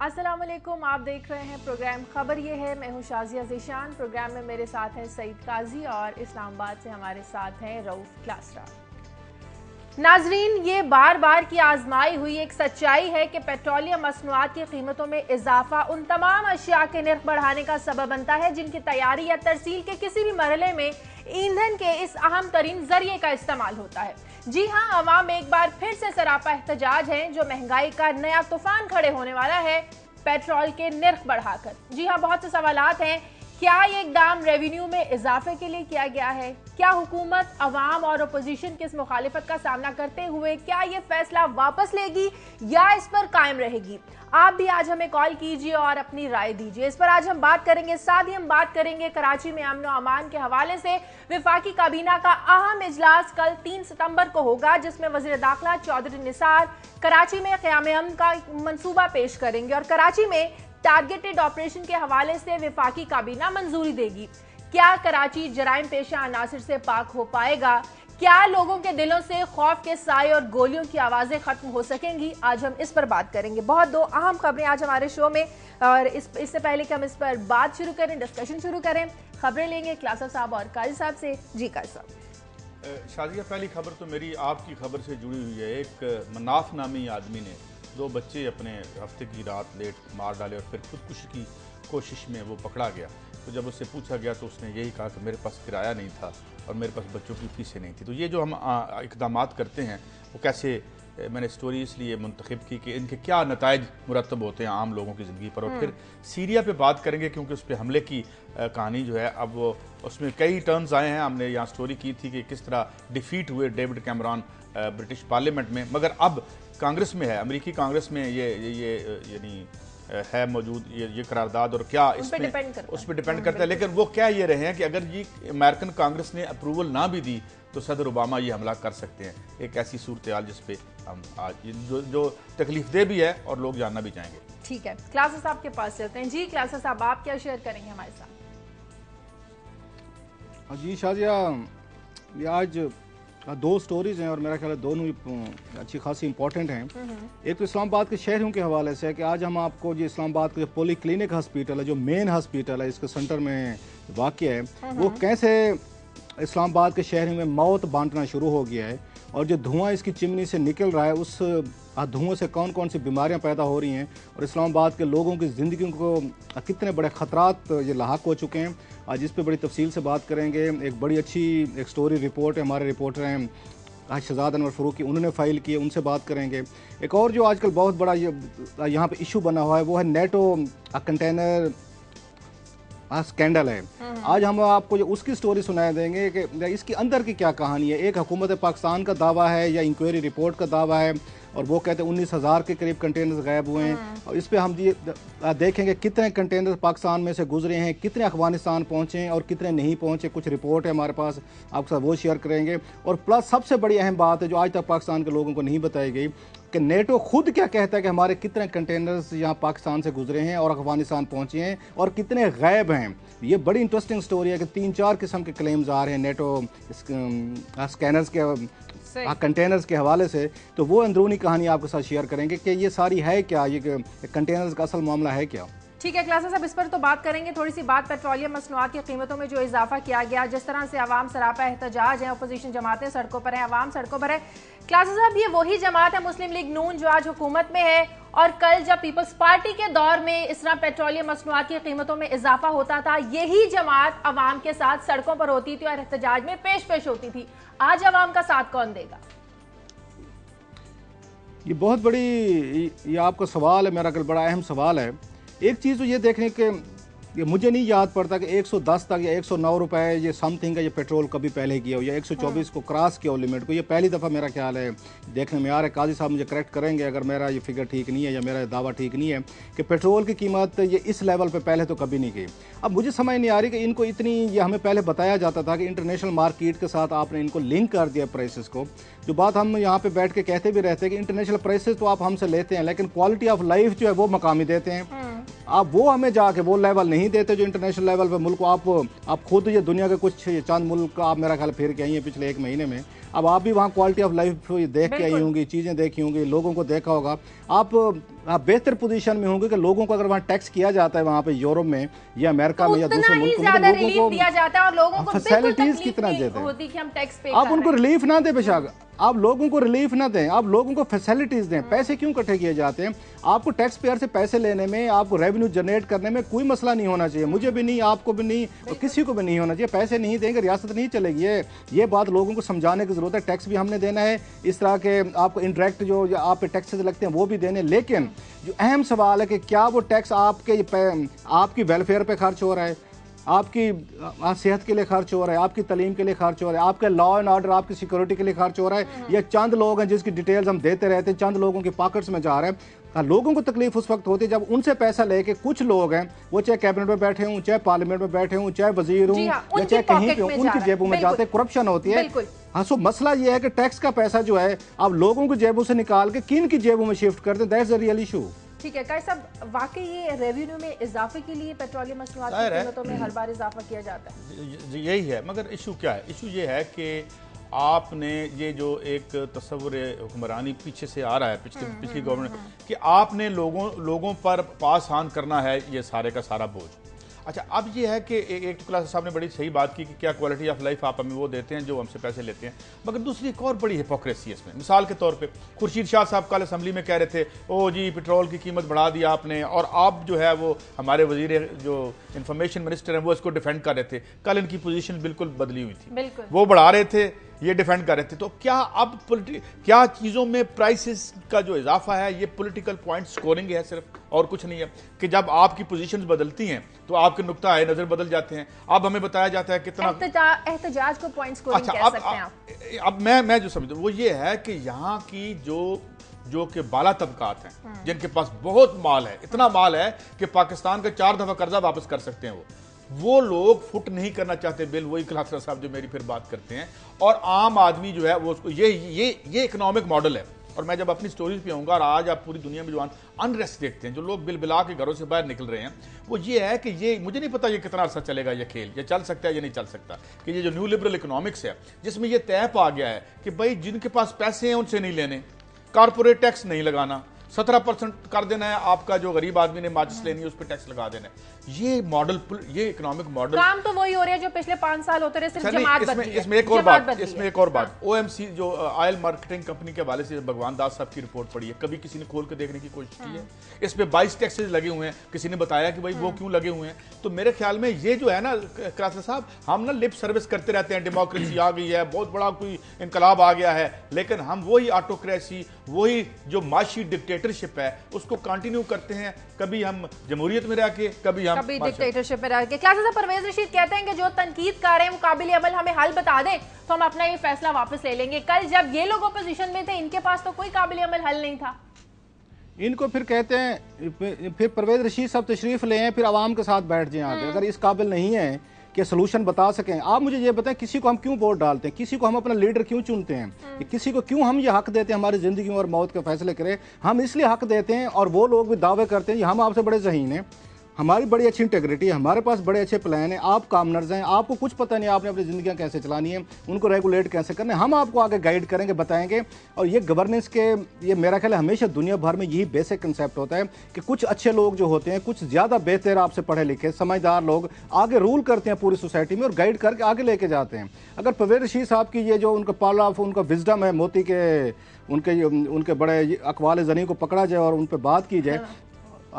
अस्सलाम वालेकुम, आप देख रहे हैं प्रोग्राम खबर ये है। मैं हूं शाजिया ज़ीशान। प्रोग्राम में मेरे साथ हैं सईद काजी और इस्लामाबाद से हमारे साथ हैं रऊफ क्लासरा। नाजरीन, ये बार बार की आजमाई हुई एक सच्चाई है कि पेट्रोलियम मसनूआत की कीमतों में इजाफा उन तमाम अशिया के निर्ख बढ़ाने का सबब बनता है जिनकी तैयारी या तरसील के किसी भी मरहले में ईंधन के इस अहम तरीन जरिए का इस्तेमाल होता है। जी हाँ, अवाम एक बार फिर से सरापा एहतजाज है जो महंगाई का नया तूफान खड़े होने वाला है पेट्रोल के निर्ख बढ़ाकर। जी हाँ, बहुत से सवालात हैं। क्या ये इकदाम रेवेन्यू में इजाफे के लिए किया गया है? क्या हुकूमत, अवाम और अपोजिशन की इस मुखालिफत का सामना करते हुए क्या ये फैसला वापस लेगी या इस पर कायम रहेगी? आप भी आज हमें कॉल कीजिए और अपनी राय दीजिए। इस पर आज हम बात करेंगे। साथ ही हम बात करेंगे कराची में अमन और अमान के हवाले से विफाकी काबीना का अहम इजलास कल 3 सितंबर को होगा, जिसमें वजीर दाखिला चौधरी निसार कराची में क़याम अमन का मंसूबा पेश करेंगे और कराची में टारगेटेड ऑपरेशन के हवाले से विफाकी काबीना मंजूरी देगी। क्या कराची जराइम पेशा अनासिर से पाक हो पाएगा? क्या लोगों के दिलों से खौफ के साए और गोलियों की आवाजें खत्म हो सकेंगी? आज हम इस पर बात करेंगे। बहुत दो अहम खबरें आज हमारे शो में, और इससे पहले कि हम इस पर बात शुरू करें, डिस्कशन शुरू करें, खबरें लेंगे क्लासर साहब और काजी साहब से। जी काजी साहब। शाजिया, पहली खबर तो मेरी आपकी खबर से जुड़ी हुई है। एक मनाफ नामी आदमी ने 2 बच्चे अपने हफ्ते की रात लेट मार डाले और फिर खुदकुशी की कोशिश में वो पकड़ा गया। तो जब उससे पूछा गया तो उसने यही कहा कि मेरे पास किराया नहीं था और मेरे पास बच्चों की फीसें नहीं थी। तो ये जो हम इक़दामात करते हैं वो कैसे, मैंने स्टोरी इसलिए मुंतखब की कि इनके क्या नताइज मुरतब होते हैं आम लोगों की ज़िंदगी पर। और फिर सीरिया पे बात करेंगे क्योंकि उस पर हमले की कहानी जो है अब उसमें कई टर्न्स आए हैं। हमने यहाँ स्टोरी की थी कि किस तरह डिफीट हुए डेविड कैमरॉन ब्रिटिश पार्लियामेंट में, मगर अब कांग्रेस में है, अमेरिकी कांग्रेस में ये यानी है मौजूद ये करारदाद, और क्या उस पर डिपेंड करता है। लेकिन वो कह ये रहे हैं कि अगर ये अमेरिकन कांग्रेस ने अप्रूवल ना भी दी तो सदर ओबामा ये हमला कर सकते हैं। एक ऐसी सूरत हाल जिस पे हम आज जो तकलीफ दे भी है और लोग जानना भी चाहेंगे। ठीक है, क्लासर साहब के पास चलते हैं। जी क्लासर साहब, आप क्या शेयर करेंगे हमारे साथ? जी शाजिया, ये आज 2 स्टोरीज हैं और मेरा ख्याल है दोनों अच्छी खासी इंपॉर्टेंट हैं। एक तो इस्लामाबाद के शहरों के हवाले से है कि आज हम आपको जो इस्लामाबाद का पॉली क्लिनिक हॉस्पिटल है, जो मेन हॉस्पिटल है, इसके सेंटर में वाक़या है, वो कैसे इस्लामाबाद के शहर में मौत बांटना शुरू हो गया है और जो धुआं इसकी चिमनी से निकल रहा है उस धुआं से कौन कौन सी बीमारियां पैदा हो रही हैं और इस्लामाबाद के लोगों की ज़िंदगी को कितने बड़े ख़तरात ये लाहक हो चुके हैं। आज इस पे बड़ी तफसील से बात करेंगे। एक बड़ी अच्छी एक स्टोरी रिपोर्ट है, हमारे रिपोर्टर हैं आज शहजाद अनवर फ़रूकी, उन्होंने फ़ाइल की है, उनसे बात करेंगे। एक और जो आजकल बहुत बड़ा यहाँ पे इशू बना हुआ है वो है नेटो कंटेनर स्कैंडल है। आज हम आपको जो उसकी स्टोरी सुनाए देंगे कि इसके अंदर की क्या कहानी है। एक हुकूमत पाकिस्तान का दावा है या इंक्वायरी रिपोर्ट का दावा है और वो कहते हैं 19,000 के करीब कंटेनर्स गायब हुए हैं। और इस पे हम ये देखेंगे कितने कंटेनर्स पाकिस्तान में से गुजरे हैं, कितने अफगानिस्तान पहुँचे हैं और कितने नहीं पहुँचे। कुछ रिपोर्ट है हमारे पास, आपके साथ वो शेयर करेंगे। और प्लस सबसे बड़ी अहम बात है जो आज तक पाकिस्तान के लोगों को नहीं बताई गई कि नेटो खुद क्या कहता है कि हमारे कितने कंटेनर्स यहाँ पाकिस्तान से गुजरे हैं और अफगानिस्तान पहुँचे हैं और कितने गायब हैं। ये बड़ी इंटरेस्टिंग स्टोरी है कि 3-4 किस्म के क्लेम्स आ रहे हैं नेटो स्कैनर्स के कंटेनर्स के हवाले से। तो वो अंदरूनी कहानी आपके साथ शेयर करेंगे कि ये सारी है क्या, ये कंटेनर्स का असल मामला है क्या। ठीक है क्लासर साहब, इस पर तो बात करेंगे। थोड़ी सी बात पेट्रोलियम मसनूआत की कीमतों में जो इजाफा किया गया, जिस तरह से अवाम सरापा एहतजाज है, अपोजिशन जमातें सड़कों पर हैं, अवाम सड़कों पर है। क्लासर साहब, ये वही जमात है मुस्लिम लीग नून जो आज हुकूमत में है और कल जब पीपल्स पार्टी के दौर में इस तरह पेट्रोलियम मसनूआत की कीमतों में इजाफा होता था, यही जमात अवाम के साथ सड़कों पर होती थी और एहतजाज में पेश होती थी। आज अवाम का साथ कौन देगा? ये बहुत बड़ी ये आपका सवाल है, मेरा कल बड़ा अहम सवाल है। एक चीज़ तो ये देखने के ये मुझे नहीं याद पड़ता कि 110 तक या 109 रुपए ये समथिंग का ये पेट्रोल कभी पहले किया हो या 124 को क्रॉस किया हो लिमिट को। ये पहली दफ़ा मेरा ख्याल है देखने में आ रहा है। काजी साहब मुझे करेक्ट करेंगे अगर मेरा ये फिगर ठीक नहीं है या मेरा दावा ठीक नहीं है कि पेट्रोल की कीमत ये इस लेवल पे पहले तो कभी नहीं गई। अब मुझे समझ नहीं आ रही कि इनको इतनी, ये हमें पहले बताया जाता था कि इंटरनेशनल मार्केट के साथ आपने इनको लिंक कर दिया प्राइसेस को। जो बात हम यहाँ पे बैठ के कहते भी रहते हैं कि इंटरनेशनल प्राइसेस तो आप हमसे लेते हैं लेकिन क्वालिटी ऑफ लाइफ जो है वो मकामी देते हैं। आप वो हमें जाके वो लेवल नहीं देते जो इंटरनेशनल लेवल पे मुल्क को आप खुद ये दुनिया के कुछ चंद मुल्क आप मेरा ख्याल फिर के आई हैं पिछले 1 महीने में। अब आप भी वहाँ क्वालिटी ऑफ लाइफ देख के आई होंगी, चीज़ें देखी होंगी, लोगों को देखा होगा। आप आप बेहतर पोजीशन में होंगे कि लोगों को अगर वहाँ टैक्स किया जाता है वहाँ पे यूरोप में या अमेरिका में या दूसरे मुल्कों में, तो लोगों को दिया जाता है और लोगों को फैसिलिटीज कितना देते हैं। होती कि हम टैक्स पे आप उनको रिलीफ ना दें, बेशक आप लोगों को रिलीफ ना दें, आप लोगों को फैसिलिटीज दें। पैसे क्यों इकट्ठे किए जाते हैं? आपको टैक्स पेयर से पैसे लेने में, आपको रेवेन्यू जनरेट करने में कोई मसला नहीं होना चाहिए, मुझे भी नहीं, आपको भी नहीं, और किसी को भी नहीं होना चाहिए। पैसे नहीं देंगे रियासत नहीं चलेगी। ये बात लोगों को समझाने की जरूरत है। टैक्स भी हमने देना है, इस तरह के आपको इंडायरेक्ट जो आप पे टैक्सेस लगते हैं वो भी देने, लेकिन जो अहम सवाल है कि क्या वो टैक्स आपकी वेलफेयर पे खर्च हो रहा है, आपकी सेहत के लिए खर्च हो रहा है, आपकी तालीम के लिए खर्च हो रहा है, आपके लॉ एंड ऑर्डर, आपकी सिक्योरिटी के लिए खर्च हो रहा है, या चंद लोग हैं जिसकी डिटेल्स हम देते रहते हैं, चंद लोगों के पॉकेट्स में जा रहा है। लोगों को तकलीफ उस वक्त होती है जब उनसे पैसा लेके कुछ लोग हैं, वो चाहे कैबिनेट में बैठे हों, चाहे पार्लियामेंट में बैठे हों, चाहे वजीर हों, या चाहे कहीं पे हों, उनकी जेबों में जाते, करप्शन होती है। हाँ, सो मसला ये है कि टैक्स का पैसा जो है आप लोगों की जेबों से निकाल के किन की जेबों में शिफ्ट करते हैं। That's the real issue. ठीक है कायर साहब, वाकई ये रेवेन्यू में इजाफे के लिए पेट्रोलियम मसनूआत की कीमतों में हर बार इजाफा किया जाता है। यही है, मगर इशू क्या है? इशू ये है कि आपने ये जो एक तस्वुर हुक्मरानी पीछे से आ रहा है पिछली गवर्नमेंट कि आपने लोगों पर पास ऑन करना है ये सारे का सारा बोझ। अच्छा, अब ये है कि एक तो क्लास साहब ने बड़ी सही बात की कि क्या क्वालिटी ऑफ लाइफ आप हमें वो देते हैं जो हमसे पैसे लेते हैं, मगर दूसरी एक और बड़ी हिपोक्रेसी है इसमें। मिसाल के तौर पे खुर्शीद शाह साहब कल असेंबली में कह रहे थे, ओ जी पेट्रोल की कीमत बढ़ा दी आपने, और आप जो है वो हमारे वजीर जो इंफॉर्मेशन मिनिस्टर हैं वो इसको डिफेंड कर रहे थे। कल इनकी पोजीशन बिल्कुल बदली हुई थी, वो बढ़ा रहे थे, ये डिफेंड कर रहे थे। तो क्या अब क्या चीज़ों में प्राइसेस का जो इजाफा है ये पॉलिटिकल पॉइंट स्कोरिंग है सिर्फ, और कुछ नहीं है? कि जब आपकी पोजीशंस बदलती हैं तो आपके नुक्ता है नजर बदल जाते हैं। अब हमें बताया जाता है कितना एहतजाज को पॉइंट स्कोरिंग कह सकते हैं आप। अब मैं जो समझता हूं वो ये है कि यहाँ की जो कि बाला तबकात हैं जिनके पास बहुत माल है, इतना माल है कि पाकिस्तान का 4 दफा कर्जा वापस कर सकते हैं, वो लोग फुट नहीं करना चाहते बिल। वही खलासा साहब जो मेरी फिर बात करते हैं, और आम आदमी जो है वो उसको ये इकोनॉमिक मॉडल है। और मैं जब अपनी स्टोरीज पे आऊंगा, और आज आप पूरी दुनिया में जो अनरेस्ट देखते हैं, जो लोग बिल बिला के घरों से बाहर निकल रहे हैं, वो ये है कि ये मुझे नहीं पता ये कितना अर्सा चलेगा ये खेल, ये चल सकता है या नहीं चल सकता। कि ये जो न्यू लिबरल इकोनॉमिक्स है जिसमें ये तय पा गया है कि भाई जिनके पास पैसे हैं उनसे नहीं लेने, कारपोरेट टैक्स नहीं लगाना, 17% कर देना है, आपका जो गरीब आदमी ने माचिस लेनी है उस पर टैक्स लगा देना है। ये मॉडल, ये इकोनॉमिक मॉडल काम तो वही हो रहा है जो पिछले 5 साल होते रहे, सिर्फ जमात बदली है। इसमें एक और बात, ओएमसी जो ऑयल मार्केटिंग कंपनी के हवाले से भगवान दास साहब की रिपोर्ट पड़ी है, कभी किसी ने खोल के देखने की कोशिश की है? इस पे 22 टैक्सेस लगे हुए हैं, किसी ने बताया कि भाई वो क्यों लगे हुए हैं? तो मेरे ख्याल में ये जो है ना क्रासला साहब, हम ना लिप सर्विस करते रहते हैं, डेमोक्रेसी आ गई है, बहुत बड़ा कोई इनकलाब आ गया है, लेकिन हम वही ऑटोक्रेसी, वही जो माशी डिक्टेटरशिप है उसको कंटिन्यू करते हैं। कभी हम जमहूरियत में रह के, कभी डिक्टेटरशिप में रह के। क्लास परवेज रशीद कहते हैं कि जो तनकीद कर रहे हैं वो काबिल अमल हमें हल बता दें तो हम अपना ये फैसला वापस ले लेंगे। कल जब ये लोग अपोजिशन में थे, इनके पास तो कोई काबिल अमल हल नहीं था। इनको फिर कहते हैं, फिर परवेज रशीद साहब तशरीफ ले आए, फिर आवाम के साथ बैठ जाए आगे। अगर इस काबिल नहीं है कि सोल्यूशन बता सकें, आप मुझे ये बताएं, किसी को हम क्यों वोट डालते हैं, किसी को हम अपना लीडर क्यों चुनते हैं, किसी को क्यों हम ये हक देते हैं हमारी जिंदगी और मौत के फैसले करें? हम इसलिए हक देते हैं, और वो लोग भी दावे करते हैं हम आपसे बड़े ज़हीन हैं, हमारी बड़ी अच्छी इंटेग्रिटी है, हमारे पास बड़े अच्छे प्लान हैं, आप कामनर्स हैं, आपको कुछ पता नहीं आपने अपनी ज़िंदगियाँ कैसे चलानी है, उनको रेगुलेट कैसे करना है, हम आपको आगे गाइड करेंगे, बताएंगे। और ये गवर्नेंस के, ये मेरा ख्याल है हमेशा दुनिया भर में यही बेसिक कंसेप्ट होता है कि कुछ अच्छे लोग जो होते हैं, कुछ ज़्यादा बेहतर आपसे पढ़े लिखे समझदार लोग आगे रूल करते हैं पूरी सोसाइटी में और गाइड करके आगे लेके जाते हैं। अगर परवेज रशीद साहब की ये जो उनका पाल ऑफ उनका विजडम है, मोती के उनके बड़े अकवाल ज़नी को पकड़ा जाए और उन पर बात की जाए,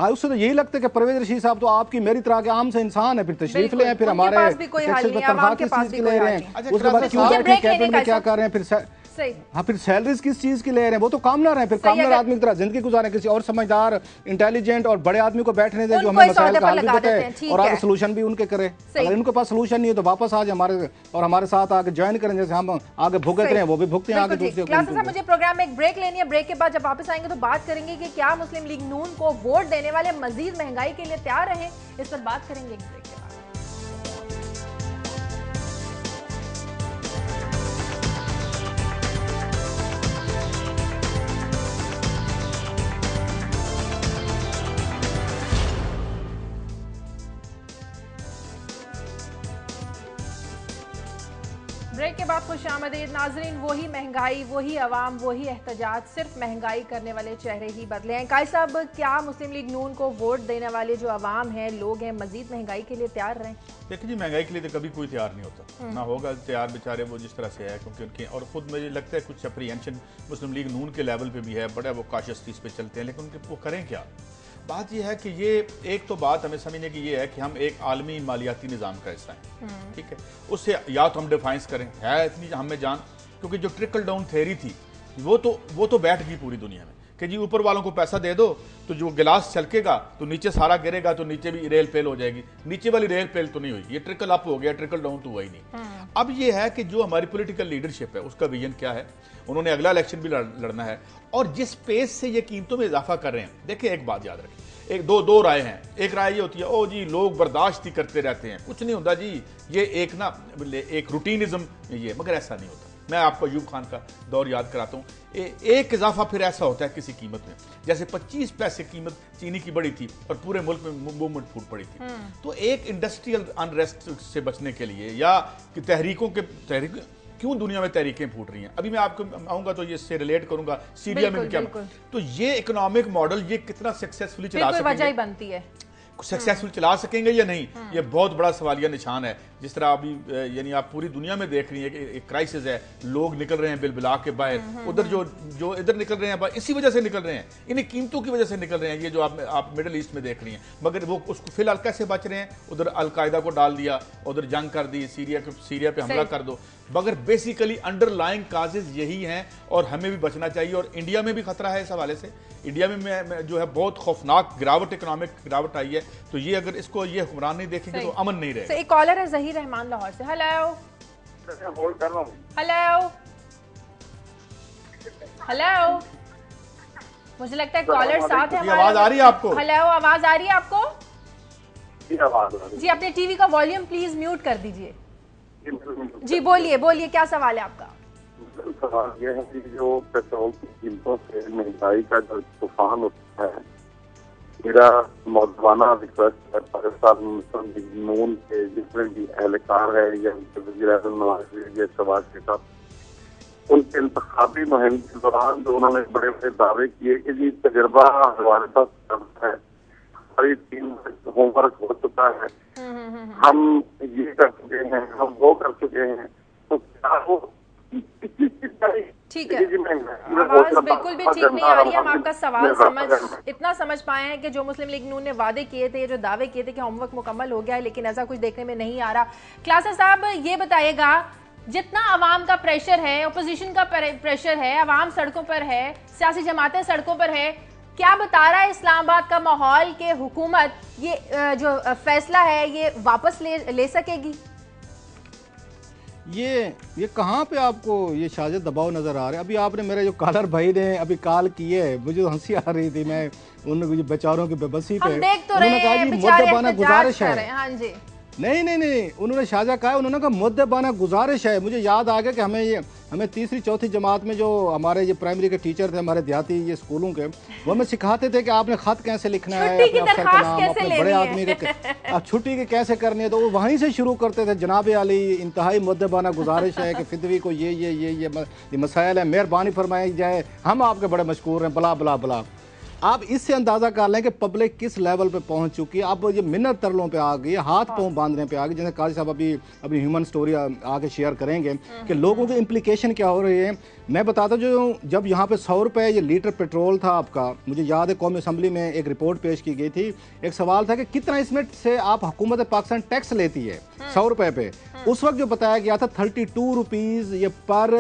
उससे तो यही लगता है कि परवेज रशीद साहब तो आपकी मेरी तरह के आम से इंसान है। फिर तशरीफ ले, फिर हमारे तनख्वाह किस चीज की ले रहे हैं, उसके बाद क्यों बैठे कैबिनेट में क्या कर रहे हैं, फिर हाँ फिर सैलरीज किस चीज की ले रहे हैं, वो तो कामनर हैं। फिर कामनर आदमी की तरह जिंदगी गुजारें, किसी और समझदार इंटेलिजेंट और बड़े आदमी को बैठने दें जो हमें मसाइल का हल भी बताए और आगे सोल्यूशन भी उनके करे। अगर इनके पास सोल्यूशन नहीं है तो वापस आ जाए हमारे साथ आगे ज्वाइन करें, जैसे हम आगे भुगत रहे हैं वो भी भुगते हैं आगे दूसरे। मुझे प्रोग्राम में एक ब्रेक लेनी है, ब्रेक के बाद जब वापस आएंगे तो बात करेंगे कि क्या मुस्लिम लीग नून को वोट देने वाले मजीद महंगाई के लिए तैयार रहे, इस पर बात करेंगे एक ब्रेक के बाद। ब्रेक के बाद खुशामदीद नाजरीन। वही महंगाई, वही अवाम, वही एहतजाज, सिर्फ महंगाई करने वाले चेहरे ही बदले हैं। काई साहब, क्या मुस्लिम लीग नून को वोट देने वाले जो अवाम हैं, लोग हैं, मजीद महंगाई के लिए तैयार रहें? देखिए जी, महंगाई के लिए तो कभी कोई तैयार नहीं होता, ना होगा तैयार बेचारे वो जिस तरह से है, क्योंकि उनके और खुद मुझे लगता है कुछ अप्रीहेंशन मुस्लिम लीग नून के लेवल पे भी है, बड़ा वो काशियसली इस पे चलते हैं, लेकिन उनके वो करें क्या? बात यह है कि ये एक तो बात हमें समझने की ये है कि हम एक आलमी मालियाती निज़ाम का हिस्सा हैं, ठीक है। उससे या तो हम डिफाइंस करें, है इतनी हमें जान, क्योंकि जो ट्रिकल डाउन थ्योरी थी वो तो बैठ गई पूरी दुनिया में कि जी ऊपर वालों को पैसा दे दो तो जो गिलास छलकेगा तो नीचे सारा गिरेगा, तो नीचे भी रेल फेल हो जाएगी। नीचे वाली रेल फेल तो नहीं हुई, ये ट्रिकल अप हो गया, ट्रिकल डाउन तो हुआ ही नहीं। अब ये है कि जो हमारी पॉलिटिकल लीडरशिप है उसका विजन क्या है, उन्होंने अगला इलेक्शन भी लड़ना है, और जिस पेस से ये कीमतों में इजाफा कर रहे हैं। देखिए एक बात याद रखें, एक दो राय हैं। एक राय ये होती है, ओ जी लोग बर्दाश्त ही करते रहते हैं, कुछ नहीं होता जी, ये एक रूटीनिज्म ये, मगर ऐसा नहीं होता। मैं आपको अयूब खान का दौर याद कराता हूँ। एक इजाफा फिर ऐसा होता है किसी कीमत में, जैसे 25 पैसे कीमत चीनी की बढ़ी थी और पूरे मुल्क में मूवमेंट फूट पड़ी थी। तो एक इंडस्ट्रियल अनरेस्ट से बचने के लिए या कि तहरीक क्यों दुनिया में तहरीकें फूट रही हैं, अभी मैं आपको आऊंगा तो ये इससे रिलेट करूंगा सीरिया में क्या। तो ये इकोनॉमिक मॉडल ये कितना सक्सेसफुली चला सकेंगे, वजह ही बनती है, सक्सेसफुल चला सकेंगे या नहीं, ये बहुत बड़ा सवालिया निशान है। जिस तरह अभी यानी आप पूरी दुनिया में देख रही हैं कि एक क्राइसिस है, लोग निकल रहे हैं बिलबिला के बाहर, उधर जो इधर निकल रहे हैं इसी वजह से निकल रहे हैं, इन्हीं कीमतों की वजह से निकल रहे हैं, ये जो आप मिडिल ईस्ट में देख रही हैं। मगर वो उसको फिलहाल कैसे बच रहे हैं, उधर अलकायदा को डाल दिया, उधर जंग कर दी, सीरिया पे हमला कर दो, मगर बेसिकली अंडरलाइंग काजेज यही हैं और हमें भी बचना चाहिए। और इंडिया में भी खतरा है इस हवाले से, इंडिया में जो है बहुत खौफनाक इकोनॉमिक गिरावट आई है। तो ये अगर इसको ये हुक्मरान नहीं देखेंगे तो अमन नहीं रहेगा। एक कॉलर है ज़हीर रहमान लाहौर से। हेलो हेलो, मुझे लगता है कॉलर साथ है हमारे। आवाज आ रही है आपको? हेलो, आवाज आ रही है आपको? जी, अपने टीवी का वॉल्यूम प्लीज म्यूट कर दीजिए। जी बोलिए, क्या सवाल है आपका? सवाल यह है कि जो पेट्रोल की कीमतों से महंगाई का जो तूफान उठता है, मेरा मौजूदा रिक्वेस्ट है पाकिस्तान मुस्लिम लीग नून के जितने भी एहलकार है या वज़ीर-ए-आज़म नवाज शरीफ या शहबाज के साथ, उनके इंतखाबी मुहिम के दौरान जो उन्होंने बड़े बड़े दावे किए कि जी तजर्बा हमारे पास है, हमारी टीम होमवर्क हो चुका है, हम ये कर चुके हैं, हम वो कर चुके हैं, तो क्या वो ठीक है, आवाज बिल्कुल भी ठीक नहीं आ रही है। हम आपका सवाल इतना समझ पाए हैं कि जो मुस्लिम लीग नून ने वादे किए थे, जो दावे किए थे कि होमवर्क मुकम्मल हो गया है, लेकिन ऐसा कुछ देखने में नहीं आ रहा। क्लासा साहब, ये बताइएगा, जितना अवाम का प्रेशर है, अपोजिशन का प्रेशर है, अवाम सड़कों पर है, सियासी जमातें सड़कों पर है, क्या बता रहा है इस्लामाबाद का माहौल के हुकूमत ये जो फैसला है ये वापस ले सकेगी? ये कहाँ पे आपको ये शायद दबाव नजर आ रहा है? अभी आपने मेरे जो कॉलर भाई ने अभी कॉल किए, मुझे तो हंसी आ रही थी, मैं उन बेचारों की बेबसी पे, उन्होंने कहा जी मुद्दबाना गुजारिश है। हाँ जी, नहीं, उन्होंने शाहजहा कहा, उन्होंने कहा मुद्दबाना गुजारिश है। मुझे याद आ गया कि हमें तीसरी चौथी जमात में जो हमारे ये प्राइमरी के टीचर थे, हमारे देहाती ये स्कूलों के, वो हमें सिखाते थे कि आपने खत कैसे लिखना है, अपने अफसर का नाम, अपने बड़े आदमी के छुट्टी के कैसे करनी है, तो वो वहीं से शुरू करते थे, जनाब आली इंतहाई मुद्दबाना गुजारिश है कि फिदवी को ये मसाइल है, मेहरबानी फरमाई जाए, हम आपके बड़े मशकूर हैं, बला बला बला। आप इससे अंदाजा कर लें कि पब्लिक किस लेवल पे पहुंच चुकी है। अब ये मिन्नत तरलों पे आ गई है, हाथ पांव बांधने पे आ गई। जैसे काजी साहब अभी अपनी ह्यूमन स्टोरी आगे शेयर करेंगे कि लोगों की इम्प्लीकेशन क्या हो रही है। मैं बताता हूँ, जब यहाँ पे 100 रुपये ये लीटर पेट्रोल था आपका, मुझे याद है कौमी असम्बली में एक रिपोर्ट पेश की गई थी, एक सवाल था कि कितना इसमें से आप हुकूमत पाकिस्तान टैक्स लेती है 100 रुपये पे। उस वक्त जो बताया गया था 32 रुपीज़ ये पर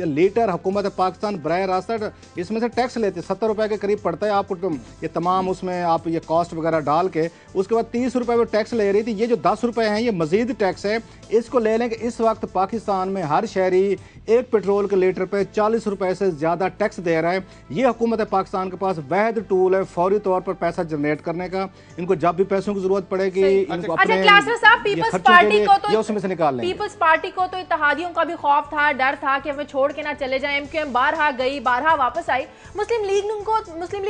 लीटर हुकूमत पाकिस्तान बराह रास्त इसमें से टैक्स लेते, 70 रुपये के करीब पड़ता है आपको ये तमाम, उसमें आप ये कॉस्ट वगैरह डाल के। उसके बाद 30 रुपये में टैक्स ले रही थी। ये जो 10 रुपये हैं ये मजीद टैक्स है, इसको ले लें कि इस वक्त पाकिस्तान में हर शहरी एक पेट्रोल के लीटर पे 40 रुपए से ज्यादा टैक्स दे रहा है। ये हुकूमत पाकिस्तान के पास वैध टूल है फौरी तौर पर पैसा जनरेट करने का। इनको जब भी पैसों की जरूरत पड़ेगी इनको अपने पीपल्स पार्टी को तो उसमें से निकाल लेंगे। पीपल्स पार्टी को तो इत्तेहादियों का भी खौफ था, डर था कि हमें छोड़ के ना चले जाएं। एमक्यूएम बारहा गई, बारहा वापस आई। मुस्लिम लीग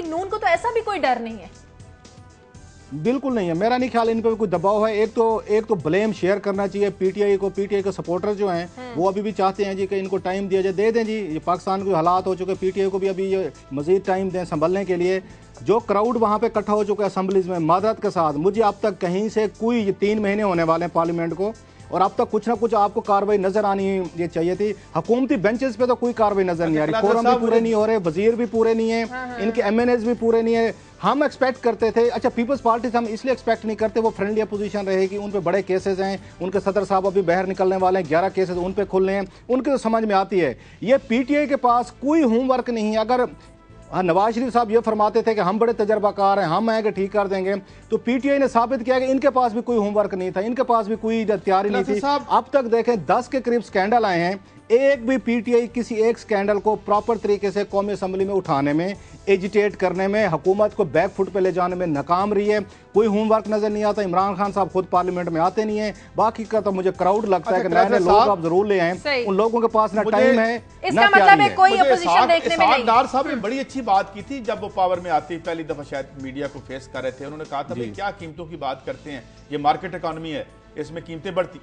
नून को तो ऐसा भी कोई डर नहीं है। बिल्कुल नहीं है, मेरा नहीं ख्याल इन पर कोई दबाव है। एक तो ब्लेम शेयर करना चाहिए पीटीआई को। पीटीआई के सपोर्टर जो हैं वो अभी भी चाहते हैं जी कि इनको टाइम दिया जाए, दे दें जी। ये पाकिस्तान के हालात हो चुके, पीटीआई को भी अभी ये मजीद टाइम दें संभलने के लिए। जो क्राउड वहाँ पे इकट्ठा हो चुका है असम्बलीज में मादरत के साथ, मुझे अब तक कहीं से कोई, ये 3 महीने होने वाले हैं पार्लियामेंट को, और अब तक कुछ ना कुछ आपको कार्रवाई नजर आनी ये चाहिए थी। हुकूमती बेंचेस पे तो कोई कार्रवाई नजर नहीं आ रही, कोरम भी पूरे नहीं हो रहे, वजीर भी पूरे नहीं है, इनके एमएनएस भी पूरे नहीं है। हम एक्सपेक्ट करते थे, अच्छा पीपल्स पार्टी से हम इसलिए एक्सपेक्ट नहीं करते, वो फ्रेंडली अपोजिशन रहेगी, उन पे बड़े केसेस हैं, उनके सदर साहब अभी बाहर निकलने वाले हैं, 11 केसेस उन पे खुलने हैं, उनके तो समझ में आती है। ये पीटीआई के पास कोई होमवर्क नहीं है। अगर नवाज शरीफ साहब ये फरमाते थे कि हम बड़े तजर्बाकार हैं, हम आएंगे ठीक कर देंगे, तो पीटीआई ने साबित किया कि इनके पास भी कोई होमवर्क नहीं था, इनके पास भी कोई तैयारी नहीं थी। अब तक देखें 10 के करीब स्कैंडल आए हैं, एक भी पीटीआई किसी एक स्कैंडल को प्रॉपर तरीके से कौमी असम्बली में उठाने में, एजिटेट करने में, हुकूमत को बैक फुट पे ले जाने में नाकाम रही है। कोई होमवर्क नजर नहीं आता। इमरान खान साहब खुद पार्लियामेंट में आते नहीं है। बाकी का तो मुझे क्राउड लगता है कि नए नए लोग आप जरूर ले आए, उन लोगों के पास ना टाइम है, इसका मतलब है कोई अपोजिशन देखने में नहीं। डार साहब ने बड़ी अच्छी बात की थी जब वो पावर में आती, पहली दफा शायद मीडिया को फेस कर रहे थे। उन्होंने कहा था भाई क्या कीमतों की बात करते हैं, ये मार्केट इकोनॉमी है, इसमें कीमतें बढ़ती।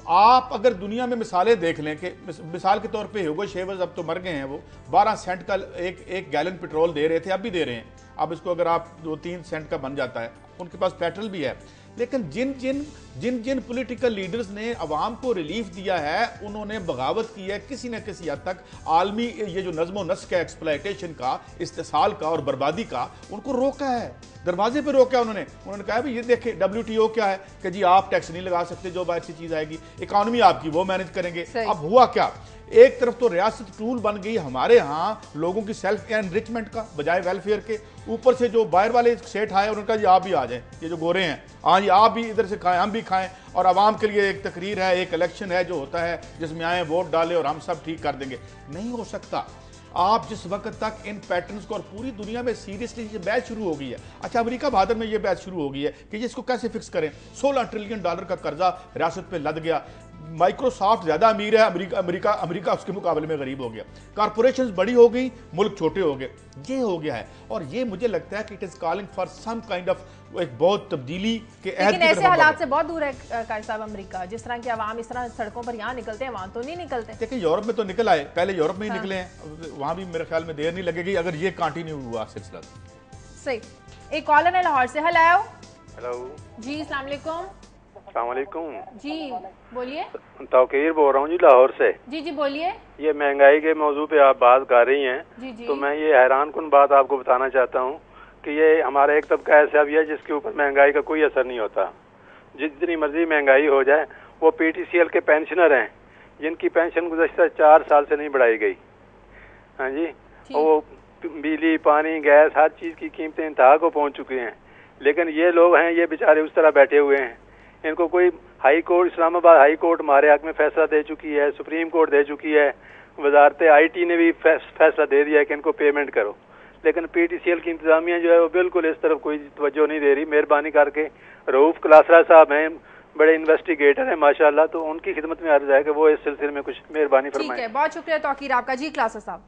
आप अगर दुनिया में मिसालें देख लें कि मिसाल के तौर पे ह्यूगो शेवर्स अब तो मर गए हैं, वो 12 सेंट का एक गैलन पेट्रोल दे रहे थे, अब भी दे रहे हैं। अब इसको अगर आप 2-3 सेंट का बन जाता है, उनके पास पेट्रोल भी है। लेकिन जिन पॉलिटिकल लीडर्स ने अवाम को रिलीफ दिया है, उन्होंने बगावत की है किसी न किसी हद तक। आलमी ये जो नज़्म नस्क है एक्सप्लॉयटेशन का, इस्तेसाल का और बर्बादी का, उनको रोका है, दरवाजे पे रोका है। उन्होंने कहा भाई ये देखे WTO क्या है कि जी आप टैक्स नहीं लगा सकते, जो बाहर से चीज आएगी, इकोनॉमी आपकी वो मैनेज करेंगे। अब हुआ क्या, एक तरफ तो रियासत टूल बन गई हमारे यहाँ लोगों की सेल्फ एनरिचमेंट का बजाय वेलफेयर के, ऊपर से जो बाहर वाले सेठ आए उन्होंने कहा जी आप भी आ जाएं, ये जो गोरे हैं, हाँ जी आप भी इधर से खाएं, हम भी खाएं, और आवाम के लिए एक तकरीर है, एक इलेक्शन है जो होता है जिसमें आए वोट डालें और हम सब ठीक कर देंगे। नहीं हो सकता। आप जिस वक्त तक इन पैटर्न्स को, और पूरी दुनिया में सीरियसली ये बैच शुरू हो गई है। अच्छा अमेरिका भारत में ये बैच शुरू हो गई है कि ये इसको कैसे फिक्स करें। $16 ट्रिलियन का कर्जा रियासत पे लद गया। माइक्रोसॉफ्ट ज्यादा अमीर है, अमेरिका उसके मुकाबले में गरीब हो गया। कॉर्पोरेशंस बड़ी हो गई, मुल्क छोटे हो गए, ये हो गया है। और ये मुझे लगता है कि it is calling for some kind of एक बहुत तब्दीली के अहद। लेकिन ऐसे हालात से बहुत दूर है कारी साहब अमेरिका। जिस तरह के अवाम इस तरह सड़कों पर यहाँ निकलते हैं, वहां तो नहीं निकलते। देखिए यूरोप में तो निकल आए, पहले यूरोप में ही निकले हैं, वहां भी मेरे ख्याल में देर नहीं लगेगी अगर ये कंटिन्यू हुआ सिलसिला। सही। एक कॉलर है लाहौर से। हेलो जी, अस्सलाम वालेकुम। अस्सलाम वालेकुम जी बोलिए। तौकीर बोल रहा हूँ जी लाहौर से। जी बोलिए। ये महंगाई के मौजू पे आप बात कर रही हैं, जी। तो मैं ये हैरान कुन बात आपको बताना चाहता हूँ कि ये हमारा एक तबका ऐसा भी है जिसके ऊपर महंगाई का कोई असर नहीं होता। जितनी मर्जी महंगाई हो जाए, वो PTCL के पेंशनर हैं जिनकी पेंशन गुज़श्ता 4 साल से नहीं बढ़ाई गई। हाँ जी, वो बिजली, पानी, गैस, हर चीज़ की कीमतें इंतहा को पहुँच चुकी हैं। लेकिन ये लोग हैं, ये बेचारे उस तरह बैठे हुए हैं। इनको कोई high court, Islamabad high court हमारे हक में फैसला दे चुकी है, सुप्रीम कोर्ट दे चुकी है, वजारत IT ने भी फैसला दे दिया है कि इनको पेमेंट करो। लेकिन PTCL की इंतजामिया जो है वो बिल्कुल इस तरफ कोई तवज्जो नहीं दे रही। मेहरबानी करके रऊफ क्लासरा साहब हैं, बड़े इन्वेस्टिगेटर हैं माशाल्लाह, तो उनकी खिदमत में अर्ज है कि वो इस सिलसिले में कुछ मेहरबानी फरमाएं। ठीक है, बहुत शुक्रिया तौकीर आपका। जी क्लासरा साहब।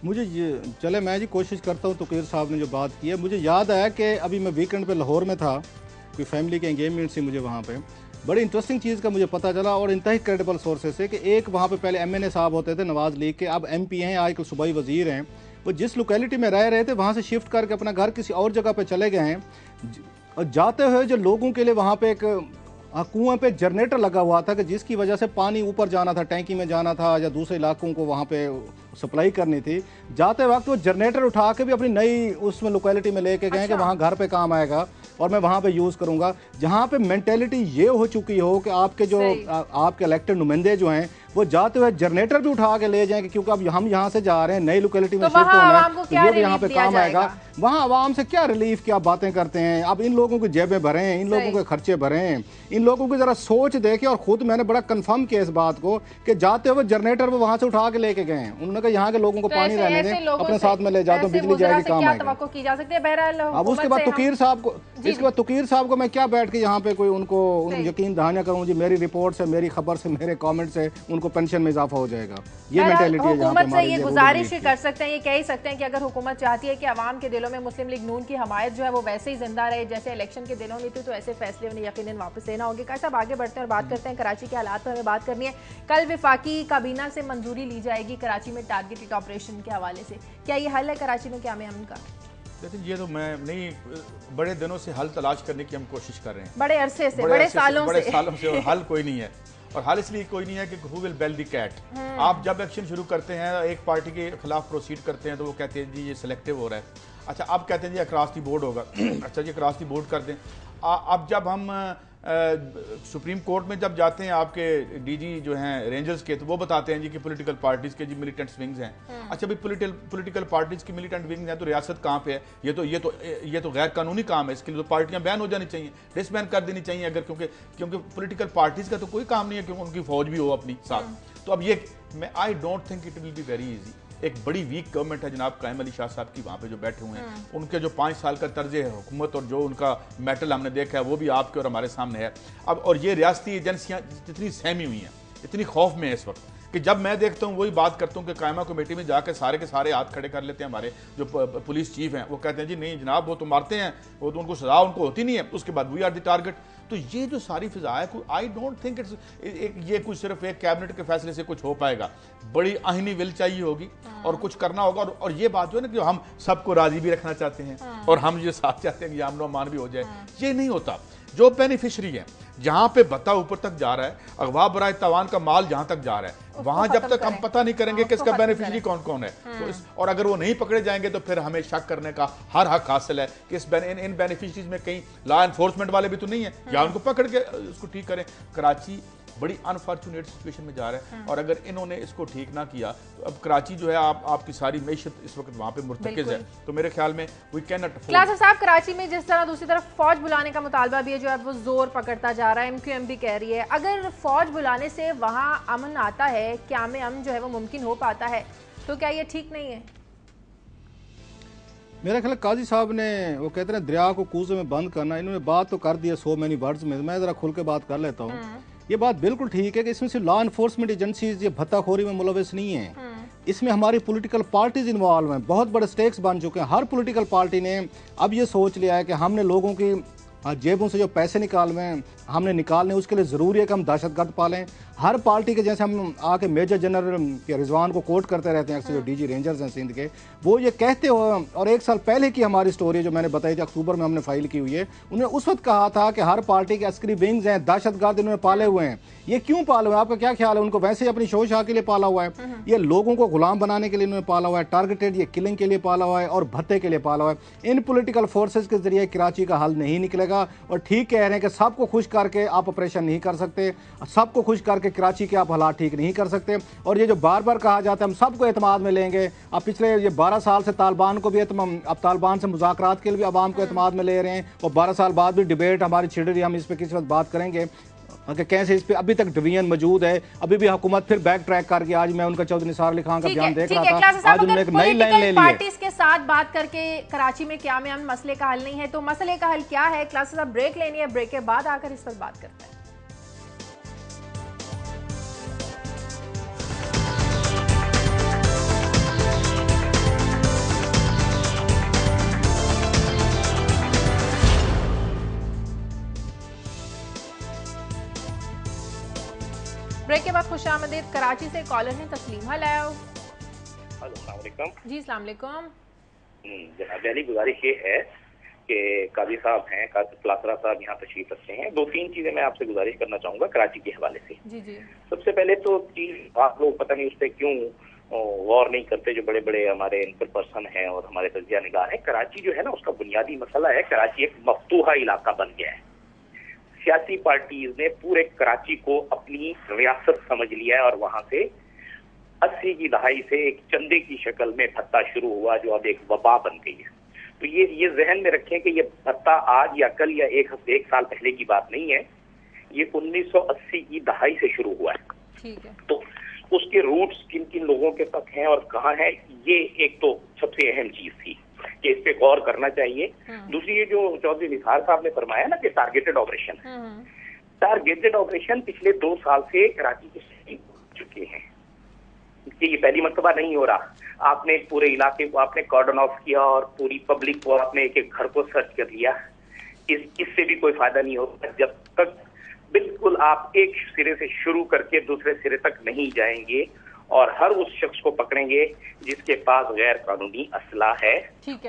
मुझे ये चले मैं जी कोशिश करता हूँ। तौकीर साहब ने जो बात की है, मुझे याद आया कि अभी मैं वीकेंड पे लाहौर में था, कोई फैमिली के एंगेजमेंट थी मुझे वहाँ पे। बड़ी इंटरेस्टिंग चीज़ का मुझे पता चला और इंतहाई क्रेडिबल सोर्सेज से कि एक वहाँ पे पहले MNA साहब होते थे नवाज लीग के, अब MP हैं, आजकल सूबाई वजीर हैं। वो जिस लोकेलिटी में रह रहे थे वहाँ से शिफ्ट करके अपना घर किसी और जगह पे चले गए हैं। और जाते हुए जो लोगों के लिए वहाँ पे एक कुएं पे जनरेटर लगा हुआ था कि जिसकी वजह से पानी ऊपर जाना था, टैंकी में जाना था या दूसरे इलाकों को वहाँ पे सप्लाई करनी थी। जाते वक्त वो जनरेटर उठा के भी अपनी नई उसमें लोकेलिटी में लेके गए कि वहाँ घर पे काम आएगा और मैं वहाँ पे यूज़ करूँगा। जहाँ पे मेंटेलिटी ये हो चुकी हो कि आपके जो आपके इलेक्टेड नुमाइंदे जो हैं वो जाते हुए जनरेटर भी उठा के ले जाएंगे, क्योंकि अब हम यहाँ से जा रहे हैं नई लोकेलिटी में शिफ्ट होना है, तो ये भी यहाँ पे काम आएगा। वहाँ आवाम से क्या रिलीफ की आप बातें करते हैं। अब इन लोगों की जेबें भरे हैं, इन लोगों के खर्चे भरे हैं, इन लोगों की जरा सोच देखे। और खुद मैंने बड़ा कंफर्म किया इस बात को कि जाते हुए जनरेटर वो वहाँ से उठा के लेके गए हैं। उन्होंने उन्होंने कहा यहाँ के लोगों को तो पानी रहने दें, अपने साथ में ले जाता हूँ, बिजली जाएगी, काम आएगा। तवक्को की जा सकती है। बहरहाल अब उसके बाद तुकीर साहब को, इसके बाद तुकीर साहब को मैं क्या बैठ के यहाँ पे कोई उनको यकीन दहाना करूँ जी, मेरी रिपोर्ट से, मेरी खबर से, मेरे कमेंट से उनको पेंशन में इजाफा हो जाएगा। ये मेंटालिटी है। हुकूमत से ये गुजारिश कर सकते हैं, ये कह ही सकते हैं कि अगर हुकूमत चाहती है कि अवाम के दिलों में मुस्लिम लीग नून की हमायत जो है वो वैसे ही जिंदा रहे जैसे इलेक्शन के दिनों में थी, तो ऐसे फैसले उन्हें यकीनन वापस लेना होगी। कैसा आगे बढ़ते हैं और बात करते हैं कराची के हालात पर हमें बात करनी है। कल विफाकी काबीना से मंजूरी ली जाएगी कराची में टारगेटेड ऑपरेशन के हवाले से, क्या ये हल है कराची में क्या अमन का? लेकिन ये तो मैं नहीं, बड़े दिनों से हल तलाश करने की हम कोशिश कर रहे हैं, बड़े अरसे से, बड़े सालों से और हल कोई नहीं है। और हाल इसलिए कोई नहीं है कि who will bell the cat. आप जब एक्शन शुरू करते हैं, एक पार्टी के खिलाफ प्रोसीड करते हैं, तो वो कहते हैं जी ये सिलेक्टिव हो रहा है। अच्छा, अब कहते हैं जी अक्रॉस द बोर्ड होगा। अच्छा जी, अक्रॉस द बोर्ड कर दें। अब जब हम सुप्रीम कोर्ट में जब जाते हैं, आपके डीजी जो हैं रेंजर्स के, तो वो बताते हैं जी कि पॉलिटिकल पार्टीज के जी मिलिटेंट विंग्स हैं। अच्छा भाई, पॉलिटिकल पार्टीज की मिलिटेंट विंग्स हैं तो रियासत कहाँ पे है? ये तो गैर कानूनी काम है। इसके लिए तो पार्टियां बैन हो जानी चाहिए, डिसबैन कर देनी चाहिए अगर, क्योंकि पॉलिटिकल पार्टीज का तो कोई काम नहीं है क्योंकि उनकी फौज भी हो अपनी साथ। तो अब ये I don't think it will be very easy. एक बड़ी वीक गवर्नमेंट है जनाब कायम अली शाह साहब की, वहाँ पे जो बैठे हुए हैं, उनके जो 5 साल का तर्ज है हुकूमत और जो उनका मेटल हमने देखा है वो भी आपके और हमारे सामने है। अब और ये रियासती एजेंसियाँ जितनी सहमी हुई हैं, इतनी खौफ में है इस वक्त कि जब मैं देखता हूँ, वही बात करता हूँ कि कायमा कमेटी में जाकर सारे के सारे हाथ खड़े कर लेते हैं। हमारे जो पुलिस चीफ हैं वो कहते हैं जी नहीं जनाब, वो तो मारते हैं, वो तो उनको सजा उनको होती नहीं है, उसके बाद वी आर द टारगेट। तो ये जो सारी फिजा है, आई डोंट थिंक इट्स ये कुछ सिर्फ एक कैबिनेट के फैसले से कुछ हो पाएगा। बड़ी आहिनी विल चाहिए होगी और कुछ करना होगा। और ये बात जो है ना कि हम सबको राजी भी रखना चाहते हैं और हम ये साथ चाहते हैं कि अमन अमान भी हो जाए, ये नहीं होता। जो बेनिफिशरी है, जहां पे भत्ता ऊपर तक जा रहा है, अगवा बराए तवान का माल जहां तक जा रहा है, वहां जब तक हम पता नहीं करेंगे कि इसका बेनिफिशरी कौन कौन है, तो और अगर वो नहीं पकड़े जाएंगे तो फिर हमें शक करने का हर हक हासिल है कि इन बेनिफिशरीज में कहीं लॉ एनफोर्समेंट वाले भी तो नहीं है, या उनको पकड़ के इसको ठीक करें। कराची बड़ी अनफॉर्चुनेट सिचुएशन में जा रहा है और अगर इन्होंने इसको ठीक ना किया तो अब कराची जो है आपकी सारी मैशत इस वक्त वहां पे मुर्तकिज है। तो मेरे ख्याल में वी कैन नॉट क्लास साहब, कराची में जिस तरह दूसरी तरफ फौज बुलाने का मुतालबा भी है जो है वो जोर पकड़ता जा रहा है, MQM भी कह रही है अगर फौज बुलाने से वहां अमन आता है, क्या में अमन जो है वो मुमकिन हो पाता है, तो क्या ये ठीक नहीं है? मेरा ख्याल काजी साहब ने, वो कहते हैं दरिया को कूजे में बंद करना, इन्होंने बात तो कर दिया सो मैनी वर्ड्स में, मैं जरा खुल के बात कर लेता हूँ। ये बात बिल्कुल ठीक है कि इसमें सिर्फ लॉ एनफोर्समेंट एजेंसीज ये भत्ताखोरी में मुलविस नहीं है, इसमें हमारी पॉलिटिकल पार्टीज इन्वॉल्व हैं, बहुत बड़े स्टेक्स बन चुके हैं। हर पॉलिटिकल पार्टी ने अब ये सोच लिया है कि हमने लोगों की जेबों से जो पैसे निकालने हैं, हमने निकालने, उसके लिए ज़रूरी है कि हम दहशतगर्द पालें। हर पार्टी के, जैसे हम आके मेजर जनरल के रिजवान को कोट करते रहते हैं अक्सर, जो डीजी रेंजर्स हैं सिंध के, वो ये कहते हो, और 1 साल पहले की हमारी स्टोरी जो मैंने बताई थी, अक्टूबर में हमने फाइल की हुई है, उन्होंने उस वक्त कहा था कि हर पार्टी के अस्करी विंग्स हैं, दहशतगर्द इन्होंने पाले हुए हैं। ये क्यों पाले हुए हैं? आपका क्या ख्याल है? उनको वैसे ही अपनी शोशाह के लिए पाला हुआ है, ये लोगों को गुलाम बनाने के लिए इन्होंने पाला हुआ है, टारगेटेड ये किलिंग के लिए पाला हुआ है और भत्ते के लिए पाला हुआ है। इन पॉलिटिकल फोर्सेज के जरिए कराची का हल नहीं निकलेगा। और ठीक कह रहे हैं कि सबको खुश करके आप ऑपरेशन नहीं कर सकते, सबको खुश करके कराची के आप हालात ठीक नहीं कर सकते। और ये जो बार बार कहा जाता है हम सबको एतमाद में लेंगे, अब पिछले ये 12 साल से तालिबान को भी अब तालिबान से मुज़ाकरात के लिए भी अवाम को एतमाद में ले रहे हैं, और 12 साल बाद भी डिबेट हमारी छिड़ रही है, हम इस पर किसी वक्त बात करेंगे कि कैसे इस पे अभी तक डिवीजन मौजूद है। अभी भी हुकूमत फिर बैक ट्रैक करके, आज मैं उनका चौधरी निसार अली खान का बयान देख रहा था, आज उन्होंने एक नई लाइन ले ली है। पार्टीज के साथ बात करके कराची में क्या में मसले का हल नहीं है, तो मसले का हल क्या है? क्लासेस अब ब्रेक लेनी है, ब्रेक के बाद आकर इस पर बात करते हैं। ब्रेक के बाद खुशामदीद। कराची से कॉलर हैं तस्लीम। हेलो जी, अस्सलाम वालेकुम। जनाब, पहली गुजारिश ये है कि काजी साहब हैं, काजी क्लासरा साहब यहाँ तशरीफ रखते हैं, 2-3 चीजें मैं आपसे गुजारिश करना चाहूंगा कराची के हवाले से। जी। सबसे पहले तो चीज आप लोग पता नहीं उस पर क्यों गौर नहीं करते, जो बड़े बड़े हमारे इनपुट पर्सन हैं और हमारे तजिया निगाह है, कराची जो है ना उसका बुनियादी मसला है, कराची एक मफ्तूहा इलाका बन गया है। सियासी पार्टीज ने पूरे कराची को अपनी रियासत समझ लिया है और वहां से 80 की दहाई से एक चंदे की शक्ल में भत्ता शुरू हुआ जो अब एक वबा बन गई है। तो ये जहन में रखें कि ये भत्ता आज या कल या एक साल पहले की बात नहीं है, ये 1980 की दहाई से शुरू हुआ है। ठीक है। तो उसके रूट्स किन किन लोगों के तक हैं और कहाँ है, ये एक तो सबसे अहम चीज थी कि इस पे गौर करना चाहिए। दूसरी ये जो चौधरी निसार साहब ने फरमाया ना कि टारगेटेड ऑपरेशन पिछले 2 साल से कराची के चुके हैं कि ये पहली मर्तबा नहीं हो रहा। आपने पूरे इलाके को आपने कॉर्डन ऑफ किया और पूरी पब्लिक को आपने एक एक घर को सर्च कर लिया। इससे भी कोई फायदा नहीं होगा जब तक बिल्कुल आप एक सिरे से शुरू करके दूसरे सिरे तक नहीं जाएंगे और हर उस शख्स को पकड़ेंगे जिसके पास गैर कानूनी असला है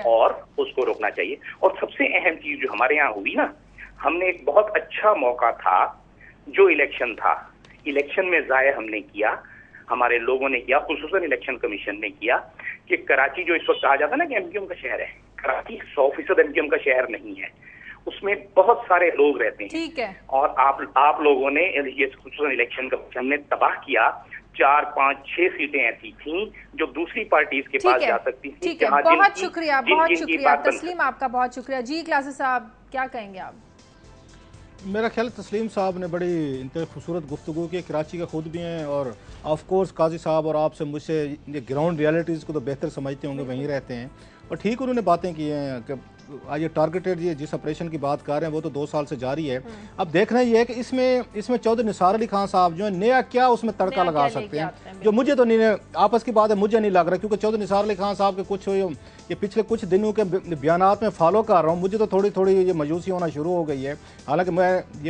और उसको रोकना चाहिए। और सबसे अहम चीज जो हमारे यहाँ हुई ना, हमने एक बहुत अच्छा मौका था जो इलेक्शन था, इलेक्शन में जाया हमने किया, हमारे लोगों ने किया, खुसूसन इलेक्शन कमीशन ने किया कि कराची जो इस वक्त कहा जाता है ना कि एमक्यूएम का शहर है, कराची 100% एमक्यूएम का शहर नहीं है, उसमें बहुत सारे लोग रहते हैं। ठीक है। और आप लोगों ने ये खुसूसन इलेक्शन कमीशन ने तबाह किया। 4, 5, 6 सीटें ऐसी थीं जो दूसरी पार्टीज के पास जा सकती थी। ठीक है, बहुत शुक्रिया, बहुत शुक्रिया तस्लीम, आपका बहुत शुक्रिया। जी क्लासेस साहब, क्या कहेंगे आप? मेरा ख्याल तस्लीम साहब ने बड़ी इंतहाई खूबसूरत गुफ्तगू की। कराची का खुद भी हैं और ऑफ कोर्स काजी साहब और आपसे मुझसे ये ग्राउंड रियलिटीज़ को तो बेहतर समझते होंगे, वहीं रहते हैं और ठीक उन्होंने बातें की हैं कि आज ये टारगेटेड ये जिस ऑपरेशन की बात कर रहे हैं वो तो 2 साल से जारी है। अब देखना ये है कि इसमें चौधरी निसार अली खान साहब जो है नया क्या उसमें तड़का लगा सकते हैं, जो मुझे तो नहीं, आपस की बात है, मुझे नहीं लग रहा, क्योंकि चौधरी निसार अली खान साहब के कुछ ये पिछले कुछ दिनों के बयानात में फॉलो कर रहा हूँ, मुझे तो थोड़ी ये मायूसी होना शुरू हो गई है। हालांकि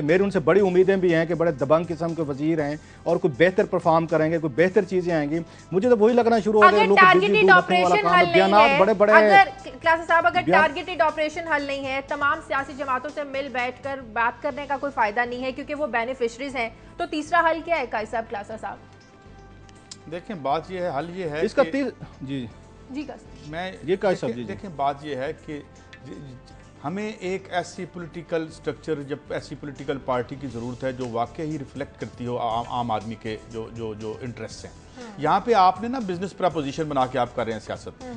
मेरी उनसे बड़ी उम्मीदें भी हैं कि बड़े दबंग किस्म के वजीर हैं और कोई बेहतर परफॉर्म करेंगे, कोई बेहतर चीजें आएंगी, मुझे तो वही लगना शुरू हो गया। अगर टारगेटेड ऑपरेशन हल नहीं है, तमाम सियासी जमातों से मिल बैठकर बात करने का कोई फायदा नहीं है क्योंकि वो बेनिफिशरीज हैं, तो तीसरा हल क्या है काई साहब, क्लासा साहब? देखें बात ये है, हल ये है इसका जी मैं ये देखें बात ये है कि हमें एक ऐसी पॉलिटिकल स्ट्रक्चर, जब ऐसी पॉलिटिकल पार्टी की ज़रूरत है जो वाकई ही रिफ्लेक्ट करती हो आम आदमी के जो इंटरेस्ट हैं। यहाँ पे आपने ना बिजनेस प्रपोजिशन बना के आप कर रहे हैं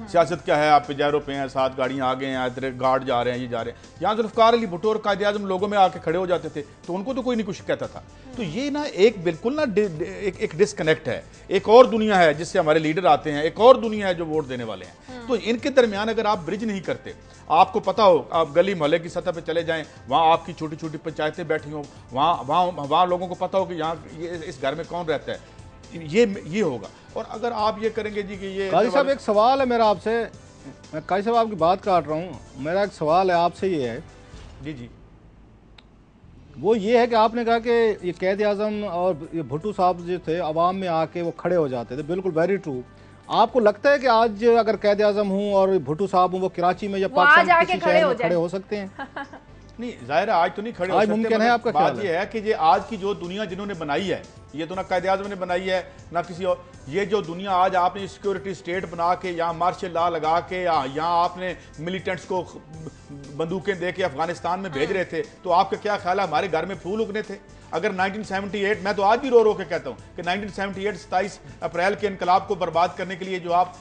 सियासत क्या है, आप पिजारों पे हैं, 7 गाड़ियाँ आगे हैं, इधर गार्ड जा रहे हैं, ये जा रहे हैं। यहाँ जुल्फ़िकार अली भुट्टो और कायदे आज़म लोगों में आके खड़े हो जाते थे तो उनको तो कोई नहीं कुछ कहता था। तो ये ना एक बिल्कुल ना एक डिस्कनेक्ट है, एक और दुनिया है जिससे हमारे लीडर आते हैं, एक और दुनिया है जो वोट देने वाले हैं। तो इनके दरमियान अगर आप ब्रिज नहीं करते, आपको पता हो आप गली मोहल्ले की सतह पे चले जाएं, वहाँ आपकी छोटी छोटी पंचायतें बैठी हों, वहाँ लोगों को पता हो कि यहाँ इस घर में कौन रहता है, ये होगा। और अगर आप ये करेंगे जी कि ये काजी साहब एक सवाल है मेरा आपसे, मैं काजी साहब आपकी बात काट रहा हूँ, मेरा एक सवाल है आपसे, ये है जी वो ये है कि आपने कहा कि ये कैद आज़म और ये भुट्टो साहब जो थे अवाम में आके वो खड़े हो जाते थे, बिल्कुल वेरी ट्रू। आपको लगता है कि आज अगर कैद आज़म हूँ और भुट्टो साहब हूँ वो कराची में या पाकिस्तान किसी शहर में खड़े हो सकते हैं? नहीं, जाहिर है आज तो नहीं खड़े हो सकते। मुमकिन है आपका ख्याल? बात ये है कि ये आज की जो दुनिया जिन्होंने बनाई है, ये तो ना कायदे आज़म ने बनाई है ना किसी और, ये जो दुनिया आज आपने सिक्योरिटी स्टेट बना के यहाँ मार्शल लॉ लगा के यहाँ आपने मिलिटेंट्स को बंदूकें दे के अफगानिस्तान में भेज रहे थे, तो आपका क्या ख्याल है हमारे घर में फूल उगने थे? अगर 1978, मैं तो आज भी रो के कहता हूँ कि 1978 27 अप्रैल के इनकलाब को बर्बाद करने के लिए जो आप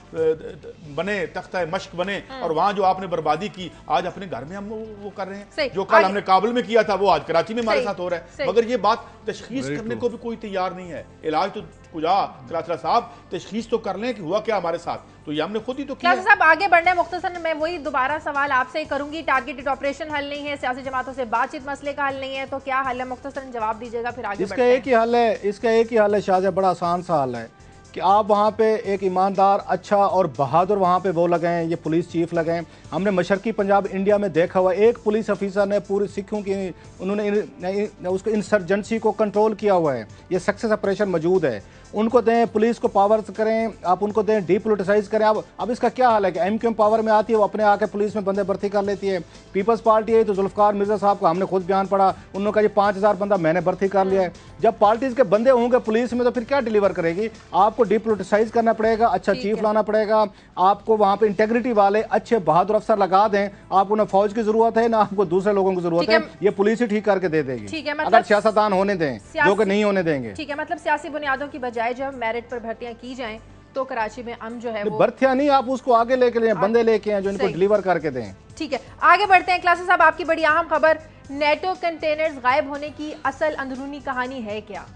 बने, तख्ता मश्क बने और वहां जो आपने बर्बादी की, आज अपने घर में हम वो कर रहे हैं। जो कल हमने काबुल में किया था वो आज कराची में हमारे साथ हो रहा है। मगर ये बात तशखीस करने को भी कोई तैयार नहीं है। इलाज तो कुजा क्लासरा साहब तशखीस तो कर लें कि हुआ क्या हमारे साथ, तो ये हमने खुद ही तो किया। साहब आगे बढ़ना है, मुख्तसर मैं वही दोबारा सवाल आपसे करूंगी, टारगेटेड ऑपरेशन हल नहीं है, सियासी जमातों से बातचीत मसले का हल नहीं है, तो क्या हल है? मुख्तसर जवाब दीजिएगा, फिर आगे इसका एक ही हल है, इसका एक ही हल है शाहजहा, बड़ा आसान सा हल है कि आप वहाँ पे एक ईमानदार, अच्छा और बहादुर वहाँ पे वो लगाएं, ये पुलिस चीफ लगाएं। हमने मशरकी पंजाब इंडिया में देखा हुआ, एक पुलिस ऑफिसर ने पूरे सिखों की उन्होंने उसको इंसर्जेंसी को कंट्रोल किया हुआ है। ये सक्सेस ऑपरेशन मौजूद है, उनको दें, पुलिस को पावर करें, आप उनको दें, डीपोलिटिसाइज करें। अब इसका क्या हाल है कि एमक्यूएम पावर में आती है, वो अपने आके पुलिस में बंदे भर्ती कर लेती है। पीपल्स पार्टी है तो जुल्फकार मिर्जा साहब को हमने खुद बयान पढ़ा, उन्होंने कहा 5000 बंदा मैंने भर्ती कर लिया है। जब पार्टीज के बंदे होंगे पुलिस में तो फिर क्या डिलीवर करेगी? आपको डीपोलिटिसाइज करना पड़ेगा, अच्छा चीफ लाना पड़ेगा, आपको वहाँ पे इंटेग्रिटी वाले अच्छे बहादुर अफसर लगा दें। आपको ना फौज की जरूरत है ना आपको दूसरे लोगों की जरूरत है, ये पुलिस ही ठीक करके दे देगी अगर सियासतदान होने दें, जो कि नहीं होने देंगे। ठीक है, मतलब सियासी बुनियादों की बजाय जब मेरिट पर भर्तियां की जाएं तो कराची में हम जो है वो भर्तियां नहीं, आप उसको आगे लेके लें, बंदे लेके आए जो इनको डिलीवर करके दें। ठीक है, आगे बढ़ते हैं। क्लासेस साहब आपकी बड़ी अहम खबर, नेटो कंटेनर्स गायब होने की असल अंदरूनी कहानी है क्या?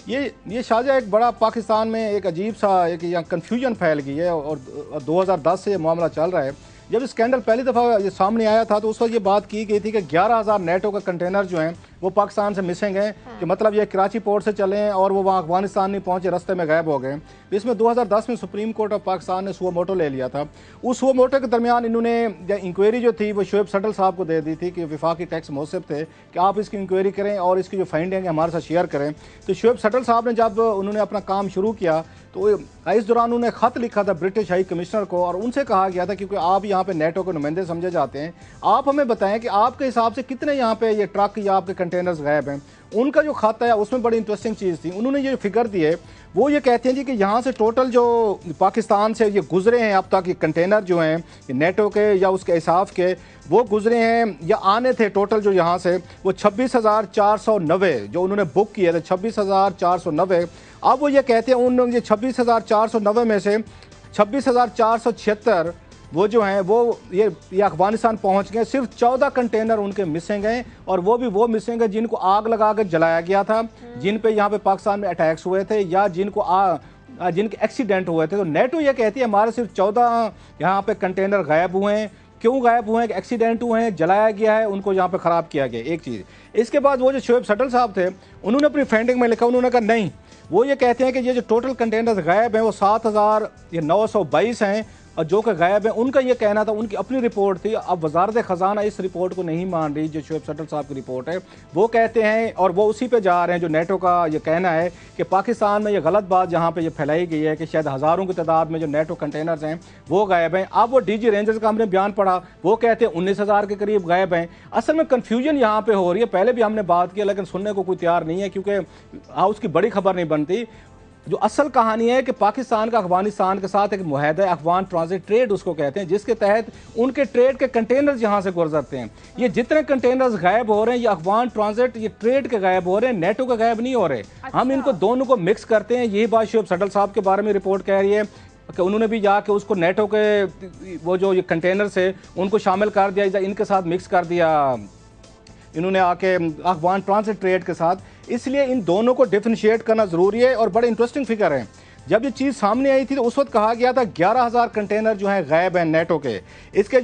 ये शाहजहाँ एक बड़ा पाकिस्तान में एक अजीब सा एक यहाँ कन्फ्यूजन फैल गई है और 2010 से ये मामला चल रहा है। जब स्कैंडल पहली दफ़ा ये सामने आया था तो उस वक्त ये बात की गई थी कि 11,000 नेटो का कंटेनर जो हैं वो पाकिस्तान से मिसिंग हैं, कि मतलब ये कराची पोर्ट से चले हैं और वो वहाँ अफगानिस्तान नहीं पहुँचे, रास्ते में गायब हो गए। इसमें 2010 में सुप्रीम कोर्ट ऑफ पाकिस्तान ने सुओ मोटो ले लिया था। उस सुओ मोटो के दरमियान इन्होंने इंक्वायरी जो थी वो शोएब सटल साहब को दे दी थी कि वफाकी टैक्स मौसब थे कि आप इसकी इंक्वायरी करें और इसकी जो फाइंडिंग है हमारे साथ शेयर करें। तो शोएब सटल साहब ने जब उन्होंने अपना काम शुरू किया तो इस दौरान उन्होंने ख़त लिखा था ब्रिटिश हाई कमिश्नर को और उनसे कहा गया था क्योंकि आप यहाँ पे नेटो के नुमाइंदे समझे जाते हैं, आप हमें बताएं कि आपके हिसाब से कितने यहाँ पे ये ट्रक या आपके कंटेनर्स गायब हैं। उनका जो खाता है उसमें बड़ी इंटरेस्टिंग चीज़ थी, उन्होंने ये फिगर दी है, वो ये कहते हैं जी कि यहाँ से टोटल जो पाकिस्तान से ये गुजरे हैं अब तक ये कंटेनर जो हैं नेटो के या उसके हिसाब के वो गुजरे हैं या आने थे टोटल जो यहाँ से वो 26,490 जो उन्होंने बुक किए थे 26,490। अब वो ये कहते हैं उन ये 26,490 में से 26,476 वो जो हैं वो ये अफगानिस्तान पहुंच गए। सिर्फ 14 कंटेनर उनके मिसिंग हैं और वो भी वो मिसिंग है जिनको आग लगा कर जलाया गया था, जिन पे यहाँ पे पाकिस्तान में अटैक्स हुए थे या जिनके एक्सीडेंट हुए थे। तो नेटो ये कहती है हमारे सिर्फ 14 यहाँ पे कंटेनर गायब हुए हैं। क्यों गायब हुए हैं? एक्सीडेंट हुए हैं, जलाया गया है, उनको यहाँ पे ख़राब किया गया, एक चीज़। इसके बाद वो जो शोएब सटल साहब थे उन्होंने अपनी फाइंडिंग में लिखा, उन्होंने कहा नहीं, वो ये कहते हैं कि ये जो टोटल कंटेनर्स गायब हैं वो 7,922 हैं और जो कि गायब है। उनका ये कहना था, उनकी अपनी रिपोर्ट थी। अब वजारत ख़जाना इस रिपोर्ट को नहीं मान रही जो शोएब सटल साहब की रिपोर्ट है। वो कहते हैं और वो उसी पे जा रहे हैं जो नेटो का ये कहना है कि पाकिस्तान में ये गलत बात जहाँ पे ये फैलाई गई है कि शायद हज़ारों की तादाद में जो नेटो कंटेनर्स हैं वो गायब हैं। अब वो डीजी रेंजर्स का हमने बयान पढ़ा, वो कहते हैं 19,000 के करीब गायब हैं। असल में कन्फ्यूजन यहाँ पर हो रही है। पहले भी हमने बात की लेकिन सुनने को कोई तैयार नहीं है क्योंकि हाउस की बड़ी खबर नहीं बनती। जो असल कहानी है कि पाकिस्तान का अफगानिस्तान के साथ एक मुआहदा है, अफगान ट्रांजिट ट्रेड उसको कहते हैं, जिसके तहत उनके ट्रेड के कंटेनर्स यहाँ से गुजरते हैं। ये जितने कंटेनर्स गायब हो रहे हैं ये अफगान ट्रांजिट ये ट्रेड के गायब हो रहे हैं, नेटो के गायब नहीं हो रहे। हम इनको दोनों को मिक्स करते हैं। यही बात शोएब सटल साहब के बारे में रिपोर्ट कह रही है कि उन्होंने भी जाके उसको नेटो के वो जो ये कंटेनर्स है उनको शामिल कर दिया, इनके साथ मिक्स कर दिया इन्होंने आके अफगान ट्रांजिट ट्रेड के साथ। इसलिए इन दोनों को डिफरेंशिएट करना ज़रूरी है और बड़े इंटरेस्टिंग फिगर है। जब ये चीज़ सामने आई थी तो उस वक्त कहा गया था 11,000 कंटेनर जो हैं गायब हैं नेटो के। इसके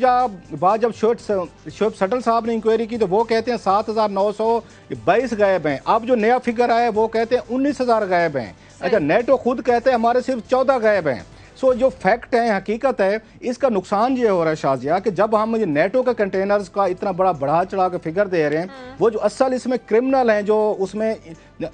बाद जब शोएब सटल साहब ने इंक्वायरी की तो वो कहते हैं 7,922 गायब हैं। अब जो नया फिगर आया वो कहते हैं 19,000 गायब हैं। अच्छा, नेटो खुद कहते हैं हमारे सिर्फ 14 गायब हैं। सो जो फैक्ट है, हकीकत है, इसका नुकसान ये हो रहा है शाजिया कि जब हम ये नेटो के कंटेनर्स का इतना बड़ा बढ़ा चढ़ा के फिगर दे रहे हैं, वो जो असल इसमें क्रिमिनल हैं जो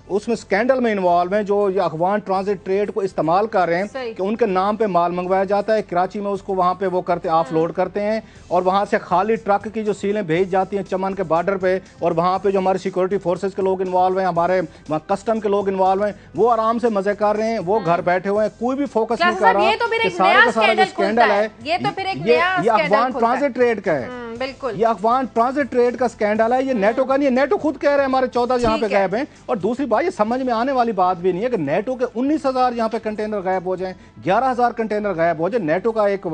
उसमें स्कैंडल में इन्वॉल्व हैं, जो ये अफगान ट्रांजिट ट्रेड को इस्तेमाल कर रहे हैं कि उनके नाम पे माल मंगवाया जाता है, कराची में उसको वहाँ पे वो करते ऑफलोड करते हैं और वहाँ से खाली ट्रक की जो सीलें भेज जाती हैं चमन के बॉर्डर पे और वहाँ पे जो हमारे सिक्योरिटी फोर्सेज के लोग इन्वॉल्व हैं, हमारे वहाँ कस्टम के लोग इन्वॉल्व हैं, वो आराम से मजे कर रहे हैं, वो घर बैठे हुए हैं, कोई भी फोकस नहीं कर रहा। सारे का सारा जो स्कैंडल है ये अफगान ट्रांजिट ट्रेड का है। बिल्कुल, ये अफगान ट्रांजिट ट्रेड का स्कैंडल है, ये नेटो का नहीं है। नेटो खुद कह रहे हैं हमारे 14 यहाँ पे गायब हैं। और दूसरी बात, ये समझ में आने वाली बात भी नहीं है कि नेटो के 19,000 यहाँ पे कंटेनर गायब हो जाएं, 11,000 कंटेनर गायब हो जाए। नेटो का एक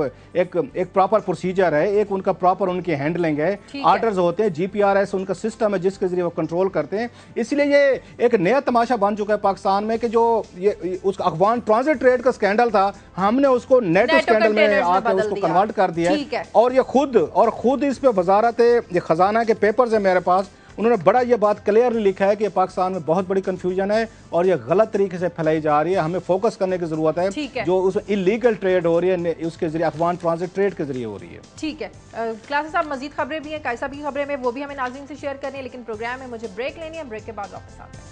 प्रॉपर प्रोसीजर है, एक उनका प्रॉपर उनकी हैंडलिंग है, ऑर्डर्स होते हैं, GPRS उनका सिस्टम है जिसके जरिए वो कंट्रोल करते हैं। इसलिए ये एक नया तमाशा बन चुका है पाकिस्तान में कि जो ये उस अफगान ट्रांजिट ट्रेड का स्कैंडल था, हमने उसको नेटो स्कैंडल में आके उसको कन्वर्ट कर दिया है। और ये खुद इस पे वजारत ये खजाना के पेपर्स है मेरे पास, उन्होंने बड़ा ये बात क्लियरली लिखा है कि पाकिस्तान में बहुत बड़ी कंफ्यूजन है और ये गलत तरीके से फैलाई जा रही है। हमें फोकस करने की जरूरत है जो उस इलीगल ट्रेड हो रही है उसके जरिए, अफगान ट्रांजिट ट्रेड के जरिए हो रही है। ठीक है क्लासेस साहब, मजीद खबरें भी हैं, कैसा भी खबरें में वो भी हमें नाज़रीन से शेयर करनी है, लेकिन प्रोग्राम में मुझे ब्रेक लेनी है। ब्रेक के बाद वापस आते हैं।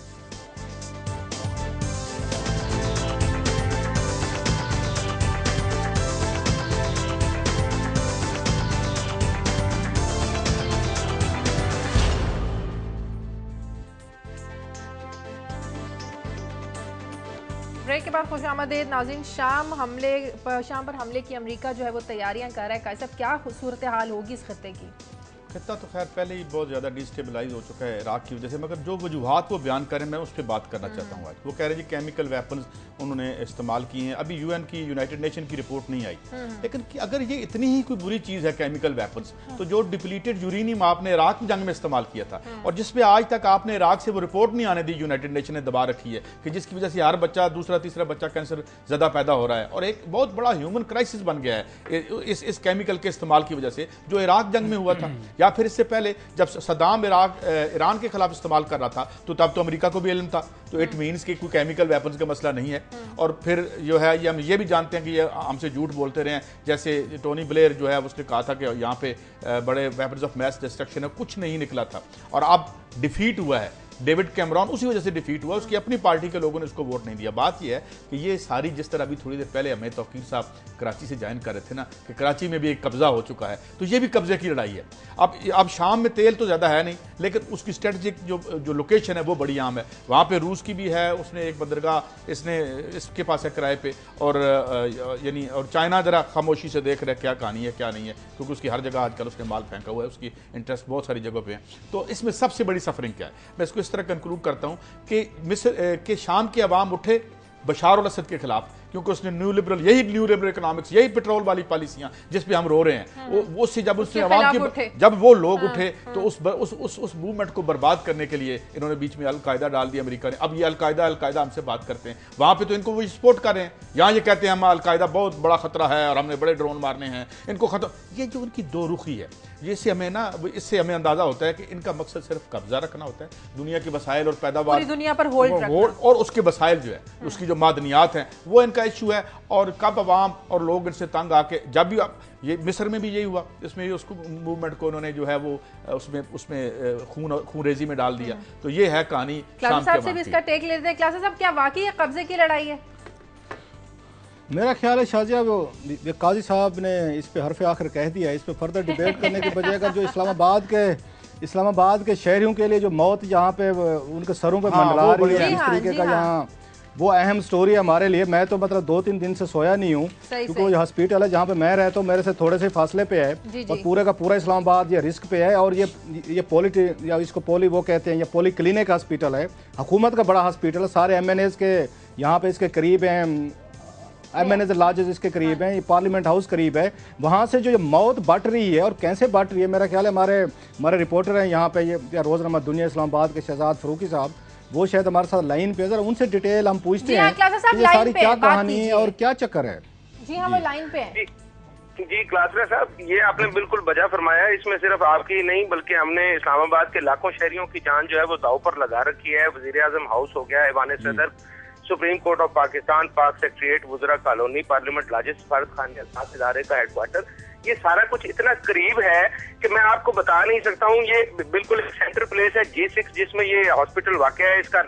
ब्रेक के बाद खुशामदीद नाज़रीन। शाम पर हमले की अमेरिका जो है वो तैयारियां कर रहा है। कैसा क्या सूरत हाल होगी इस खत्ते की? खित्ता तो खैर पहले ही बहुत ज़्यादा डिस्टेबलाइज हो चुका है इराक की वजह से, मगर जो वजूहात वो बयान करें मैं उस पर बात करना चाहता हूँ आज। वो कह रहे हैं जी केमिकल वेपन्स उन्होंने इस्तेमाल किए हैं। अभी यूएन की, यूनाइटेड नेशन की रिपोर्ट नहीं आई, लेकिन अगर ये इतनी ही कोई बुरी चीज़ है केमिकल वेपन्स, तो जो डिप्लीटेड यूरेनियम आपने इराक की जंग में इस्तेमाल किया था और जिसपे आज तक आपने इराक से वो रिपोर्ट नहीं आने दी, यूनाइटेड नेशन ने दबा रखी है कि जिसकी वजह से हर बच्चा, दूसरा तीसरा बच्चा कैंसर ज़्यादा पैदा हो रहा है और एक बहुत बड़ा ह्यूमन क्राइसिस बन गया है इस केमिकल के इस्तेमाल की वजह से, जो इराक जंग में हुआ था या फिर इससे पहले जब सद्दाम ईरान के खिलाफ इस्तेमाल कर रहा था तो तब तो अमेरिका को भी इल्म था। तो इट मीन्स कि कोई केमिकल वेपन्स का मसला नहीं है। और फिर जो है ये हम ये भी जानते हैं कि ये हमसे झूठ बोलते रहे हैं, जैसे टोनी ब्लेयर जो है उसने कहा था कि यहाँ पे बड़े वेपन्स ऑफ मैस डिस्ट्रक्शन है, कुछ नहीं निकला था और अब डिफीट हुआ है। डेविड कैमरॉन उसी वजह से डिफीट हुआ, उसकी अपनी पार्टी के लोगों ने उसको वोट नहीं दिया। बात यह है कि ये सारी, जिस तरह अभी थोड़ी देर पहले हमें तौकीर साहब कराची से ज्वाइन कर रहे थे ना कि कराची में भी एक कब्जा हो चुका है, तो ये भी कब्जे की लड़ाई है। अब शाम में तेल तो ज़्यादा है नहीं, लेकिन उसकी स्ट्रेटजिक जो लोकेशन है वो बड़ी आम है। वहाँ पर रूस की भी है, उसने एक बंदरगाह इसके पास है किराए पे, और यानी और चाइना ज़रा खामोशी से देख रहे क्या कहानी है क्या नहीं है, क्योंकि उसकी हर जगह आजकल उसने माल फेंका हुआ है, उसकी इंटरेस्ट बहुत सारी जगह पे है। तो इसमें सबसे बड़ी सफरिंग क्या है, मैं इसको इस तरह कंक्लूड करता हूं कि मिस्र के शाम के अवाम उठे बशार अल असद के खिलाफ, क्योंकि उसने न्यू लिबरल इकोनॉमिक्स, यही पेट्रोल वाली पॉलिसियां जिस पे हम रो रहे हैं, वो उससे जब उसने अवाम की, जब वो लोग उठे तो उस मूवमेंट को बर्बाद करने के लिए इन्होंने बीच में अलकायदा डाल दिया अमेरिका ने। अब ये अलकायदा हमसे बात करते हैं, वहां पे तो इनको वो सपोर्ट कर रहे हैं, यहाँ ये कहते हैं हम अलकायदा बहुत बड़ा खतरा है और हमने बड़े ड्रोन मारने हैं, इनको खतरा। ये जो उनकी दो रुखी है, इससे हमें अंदाजा होता है कि इनका मकसद सिर्फ कब्जा रखना होता है, दुनिया के वसाइल और पैदावार दुनिया पर होल्ड और उसके वसाइल जो है, उसकी जो मादनियात हैं, वो इनका इशू है। और कब अवाम और लोग इनसे तंग आके, जब भी ये मिस्र में भी यही हुआ, इसमें उसको मूवमेंट को उन्होंने जो है वो उसमें खून रेजी में डाल दिया। तो ये है कहानी। साहब से भी इसका टेक लेते हैं। क्लासेस साहब, क्या वाकई कब्जे की लड़ाई है? मेरा ख्याल है शाजिया, वो काजी साहब ने इस पे हरफ आखिर कह दिया, इस पे फर्दर डिबेट करने के बजाय अगर जो इस्लामाबाद के शहरियों के लिए जो मौत यहाँ पे उनके सरों पे मंडरा रही है, इस तरीके का यहाँ वो अहम स्टोरी है हमारे लिए। मैं तो मतलब 2-3 दिन से सोया नहीं हूँ, क्योंकि वो हॉस्पिटल है जहाँ पे मैं रहता हूँ मेरे से थोड़े से फासले पे है, और पूरे का पूरा इस्लामाबाद ये रिस्क पे है। और ये या इसको पोली वो कहते हैं, ये पोली क्लिनिक हॉस्पिटल है, हुकूमत का बड़ा हॉस्पिटल है, सारे MNAs के यहाँ पे इसके करीब हैं, MNAs लॉजेस इसके करीब हैं, ये पार्लियामेंट हाउस करीब है। वहाँ से जो मौत बट रही है और कैसे बट रही है, मेरा ख्याल है हमारे रिपोर्टर हैं यहाँ पे, ये रोज़नामा दुनिया इस्लामाबाद के शहजाद फरूकी साहब, वो शायद हमारे साथ लाइन पे, जरा उनसे डिटेल हम पूछते हैं कि ये सारी क्या कहानी है और क्या चक्कर है। जी हाँ, वो लाइन पे है। जी क्लासरा साहब, ये आपने बिल्कुल बजा फरमाया। इसमें सिर्फ आपकी नहीं बल्कि हमने इस्लामाबाद के लाखों शहरियों की जान जो है वो दाव पर लगा रखी है। वजीर आजम हाउस हो गया, ऐवान सदर, सुप्रीम कोर्ट ऑफ पाकिस्तान, पाक सेक्रेटरीट, वुज़रा कॉलोनी, पार्लियामेंट लाजिस, सफारत खाने खास इदारे का हेडक्वार्टर, ये सारा कुछ इतना करीब है कि मैं आपको बता नहीं सकता हूँ। ये बिल्कुल सेंटर प्लेस है G6 जिसमें ये हॉस्पिटल वाक़या है। इसका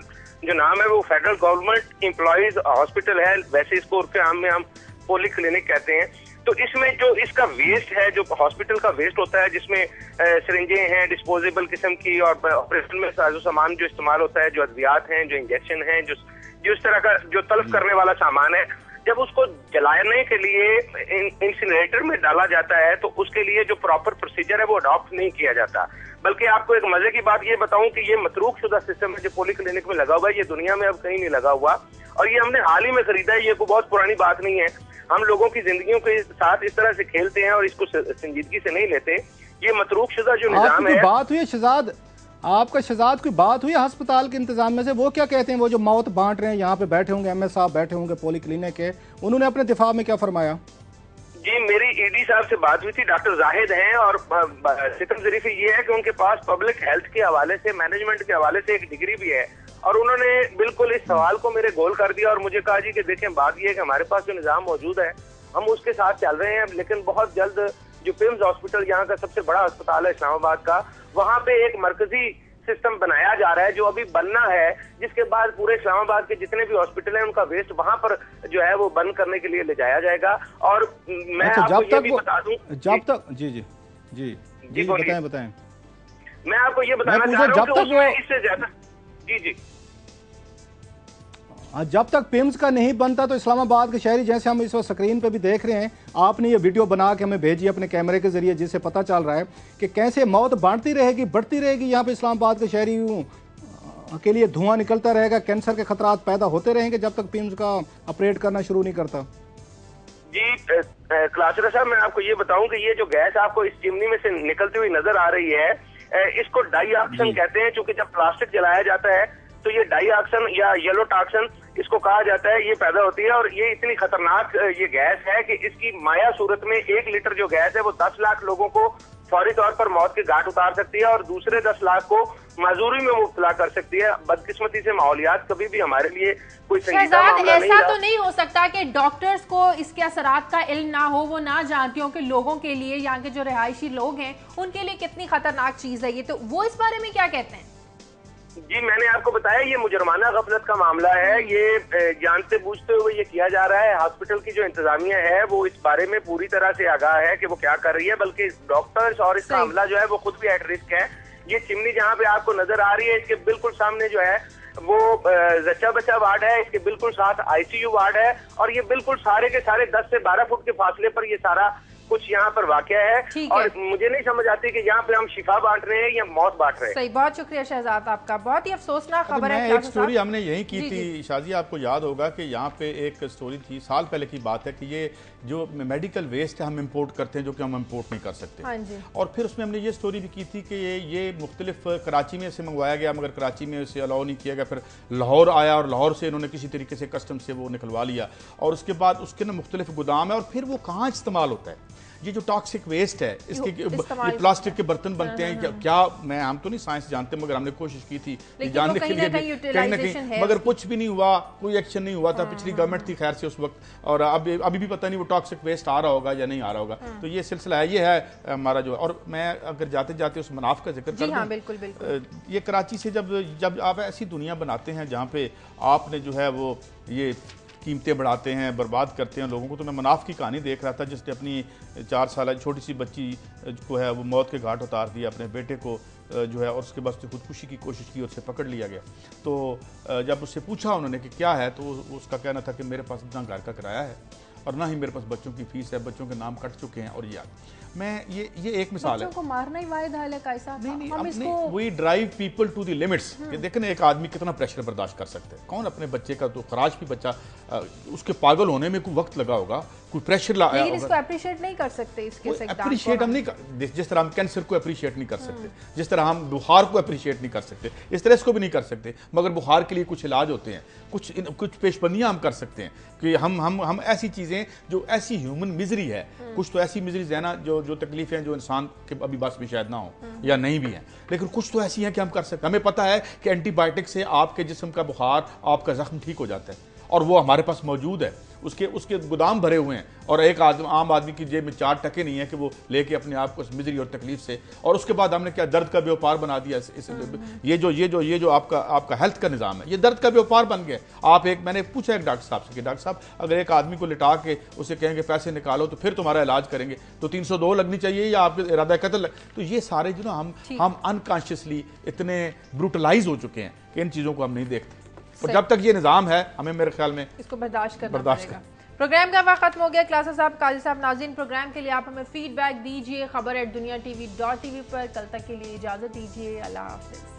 जो नाम है वो फेडरल गवर्नमेंट एम्प्लॉयज हॉस्पिटल है, वैसे इसको उर्फ़े आम में हम पोली क्लिनिक कहते हैं। तो इसमें जो इसका वेस्ट है, जो हॉस्पिटल का वेस्ट होता है, जिसमें सिरिंजें हैं डिस्पोजेबल किस्म की, और ऑपरेशन में साजो सामान जो इस्तेमाल होता है, जो अद्वियात हैं, जो इंजेक्शन हैं, जो इस तरह का जो तल्फ करने वाला सामान है, जब उसको जलाने के लिए इंसिनरेटर में डाला जाता है तो उसके लिए जो प्रॉपर प्रोसीजर है वो अडॉप्ट नहीं किया जाता। बल्कि आपको एक मजे की बात ये बताऊं कि ये मतरूक शुदा सिस्टम है जो पोली क्लिनिक में लगा हुआ है, ये दुनिया में अब कहीं नहीं लगा हुआ, और ये हमने हाल ही में खरीदा है। ये कोई बहुत पुरानी बात नहीं है। हम लोगों की जिंदगियों के साथ इस तरह से खेलते हैं और इसको संजीदगी से नहीं लेते। ये मतरूक शुदा जो निजाम है। बात हुई शहजाद, आपका शहजाद कोई बात हुई अस्पताल के इंतजाम में से, वो क्या कहते हैं? वो जो मौत बांट रहे हैं, यहाँ पे बैठे होंगे MS साहब बैठे होंगे पोली क्लिनिक के, उन्होंने अपने दिफा में क्या फरमाया? जी, मेरी ED साहब से बात हुई थी, डॉक्टर जाहिद हैं, और सितम ज़रीफ़ी ये है कि उनके पास पब्लिक हेल्थ के हवाले से, मैनेजमेंट के हवाले से एक डिग्री भी है, और उन्होंने बिल्कुल इस सवाल को मेरे गोल कर दिया और मुझे कहा जी कि देखें, बात यह है कि हमारे पास जो निज़ाम मौजूद है हम उसके साथ चल रहे हैं, लेकिन बहुत जल्द जो पिम्स हॉस्पिटल यहाँ का सबसे बड़ा अस्पताल है इस्लामाबाद का, वहाँ पे एक मरकजी सिस्टम बनाया जा रहा है जो अभी बनना है, जिसके बाद पूरे इस्लामाबाद के जितने भी हॉस्पिटल हैं उनका वेस्ट वहां पर जो है वो बंद करने के लिए ले जाया जाएगा। और मैं आपको ये भी बता दूं, जब तक जी बताएं मैं आपको ये बताना चाह रहा हूं कि उसमें इससे ज्यादा जी जब तक पिम्स का नहीं बनता तो इस्लामाबाद के शहरी, जैसे हम इस वक्त स्क्रीन पे भी देख रहे हैं, आपने ये वीडियो बना के हमें भेजी अपने कैमरे के जरिए, जिससे पता चल रहा है कि कैसे मौत बढ़ती रहेगी, बढ़ती रहेगी। यहाँ पे इस्लामाबाद के शहरी के लिए धुआं निकलता रहेगा, कैंसर के खतरात पैदा होते रहेंगे जब तक पिम्स का ऑपरेट करना शुरू नहीं करता। जी क्लासरा साहब, मैं आपको ये बताऊं कि ये जो गैस आपको इस चिमनी में से निकलती हुई नजर आ रही है, इसको डाई ऑक्सन कहते हैं। क्योंकि जब प्लास्टिक जलाया जाता है तो ये डाई ऑक्सन या येलो टॉक्सन इसको कहा जाता है, ये पैदा होती है। और ये इतनी खतरनाक ये गैस है कि इसकी माया सूरत में 1 लीटर जो गैस है वो 10 लाख लोगों को फौरी तौर पर मौत के घाट उतार सकती है और दूसरे 10 लाख को माजूरी में मुब्तला कर सकती है। बदकिस्मती से माहौलियात कभी भी हमारे लिए कोई संजीदा मामला नहीं रहा। ऐसा तो नहीं हो सकता कि डॉक्टर्स को इसके असरात का इल्म ना हो, वो ना जानते हो कि लोगों के लिए, यहाँ के जो रिहायशी लोग हैं उनके लिए कितनी खतरनाक चीज है ये, तो वो इस बारे में क्या कहते हैं? जी मैंने आपको बताया ये मुजरमाना गफलत का मामला है। ये जानते बूझते हुए ये किया जा रहा है। हॉस्पिटल की जो इंतजामिया है वो इस बारे में पूरी तरह से आगाह है कि वो क्या कर रही है, बल्कि डॉक्टर्स और इसका अमला जो है वो खुद भी एट रिस्क है। ये चिमनी जहाँ पे आपको नजर आ रही है, इसके बिल्कुल सामने जो है वो जच्चा बच्चा वार्ड है, इसके बिल्कुल साथ ICU वार्ड है और ये बिल्कुल सारे के सारे 10 से 12 फुट के फासले पर ये सारा कुछ यहाँ पर वाकया है। और मुझे नहीं समझ आती कि यहाँ पे हम शिफा बांट रहे हैं या मौत बांट रहे हैं। सही, बहुत शुक्रिया शहजाद आपका, बहुत ही अफसोसनाक खबर है। एक स्टोरी हमने यही की थी शाजिया, आपको याद होगा कि यहाँ पे एक स्टोरी थी, साल पहले की बात है, कि ये जो मेडिकल वेस्ट है हम इंपोर्ट करते हैं जो कि हम इंपोर्ट नहीं कर सकते। हाँ जी। और फिर उसमें हमने ये स्टोरी भी की थी कि ये मुख्तलिफ कराची में से मंगवाया गया, मगर कराची में इसे अलाउ नहीं किया गया। फिर लाहौर आया और लाहौर से इन्होंने किसी तरीके से कस्टम से वो निकलवा लिया और उसके बाद उसके ना मुख्तलिफ गोदाम है। और फिर वो कहाँ इस्तेमाल होता है, ये जो टॉक्सिक वेस्ट है, इसके ये प्लास्टिक के बर्तन बनते हैं क्या मैं हम तो नहीं साइंस जानते, मगर हमने कोशिश की थी जानने के लिए कहीं ना कहीं, मगर कुछ भी नहीं हुआ, कोई एक्शन नहीं हुआ था। पिछली गवर्नमेंट थी खैर से उस वक्त, और अभी भी पता नहीं वो टॉक्सिक वेस्ट आ रहा होगा या नहीं आ रहा होगा। तो ये सिलसिला है, ये है हमारा जो। और मैं अगर जाते जाते उस मुनाफ का जिक्र कर दूं, बिल्कुल ये कराची से जब आप ऐसी दुनिया बनाते हैं जहाँ पे आपने जो है वो ये कीमतें बढ़ाते हैं, बर्बाद करते हैं लोगों को। तो मैं मुनाफ की कहानी देख रहा था जिसने अपनी 4 साल छोटी सी बच्ची को है वो मौत के घाट उतार दिया, अपने बेटे को जो है, और उसके बाद उसने खुदकुशी की कोशिश की और उसे पकड़ लिया गया। तो जब उससे पूछा उन्होंने कि क्या है, तो उसका कहना था कि मेरे पास इतना घर का किराया है और ना ही मेरे पास बच्चों की फीस है, बच्चों के नाम कट चुके हैं। और मैं ये एक मिसाल है। को मारना ही वाहिद हल है कैसा? नहीं, we drive people to the limits. देखें एक आदमी कितना प्रेशर बर्दाश्त कर सकते हैं। कौन अपने बच्चे का, तो खराज भी बच्चा, उसके पागल होने में कोई वक्त लगा होगा, कोई प्रेशर लाया होगा। इसको अप्रिशिएट नहीं कर सकते, इसके अप्रिशिएट हम नहीं, जिस तरह हम कैंसर को अप्रिशिएट नहीं कर सकते, जिस तरह हम बुखार को अप्रिशिएट नहीं कर सकते, इस तरह इसको भी नहीं कर सकते। मगर बुखार के लिए कुछ इलाज होते हैं, कुछ पेशबंदियां हम कर सकते हैं कि हम ऐसी चीजें जो ऐसी ह्यूमन मिजरी है, कुछ तो ऐसी मिजरीज है ना जो तकलीफें जो इंसान के अभी बस में शायद ना हो या नहीं भी है, लेकिन कुछ तो ऐसी हैं कि हम कर सकते हैं। हमें पता है कि एंटीबायोटिक से आपके जिस्म का बुखार, आपका जख्म ठीक हो जाता है और वो हमारे पास मौजूद है, उसके गोदाम भरे हुए हैं। और एक आम आदमी की जेब में 4 टके नहीं है कि वो लेके अपने आप को इस मिजरी और तकलीफ से, और उसके बाद हमने क्या दर्द का व्यापार बना दिया। ये जो आपका हेल्थ का निज़ाम है, ये दर्द का व्यापार बन गया। मैंने पूछा एक डॉक्टर साहब से कि डॉक्टर साहब, अगर एक आदमी को लिटा के उसे कहेंगे पैसे निकालो तो फिर तुम्हारा इलाज करेंगे, तो 302 लगनी चाहिए या आपके इरादा कत्ल? तो ये सारे जो ना हम अनकॉन्शियसली इतने ब्रूटलाइज हो चुके हैं कि इन चीज़ों को हम नहीं देखते। और जब तक ये निज़ाम है, हमें मेरे ख्याल में इसको बर्दाश्त करना। प्रोग्राम का वक्त खत्म हो गया। क्लास साहब, काजी साहब, नाज़रीन, प्रोग्राम के लिए आप हमें फीडबैक दीजिए खबर@दुनिया TV.tv पर। कल तक के लिए इजाज़त दीजिए, अल्लाह हाफ़िज़।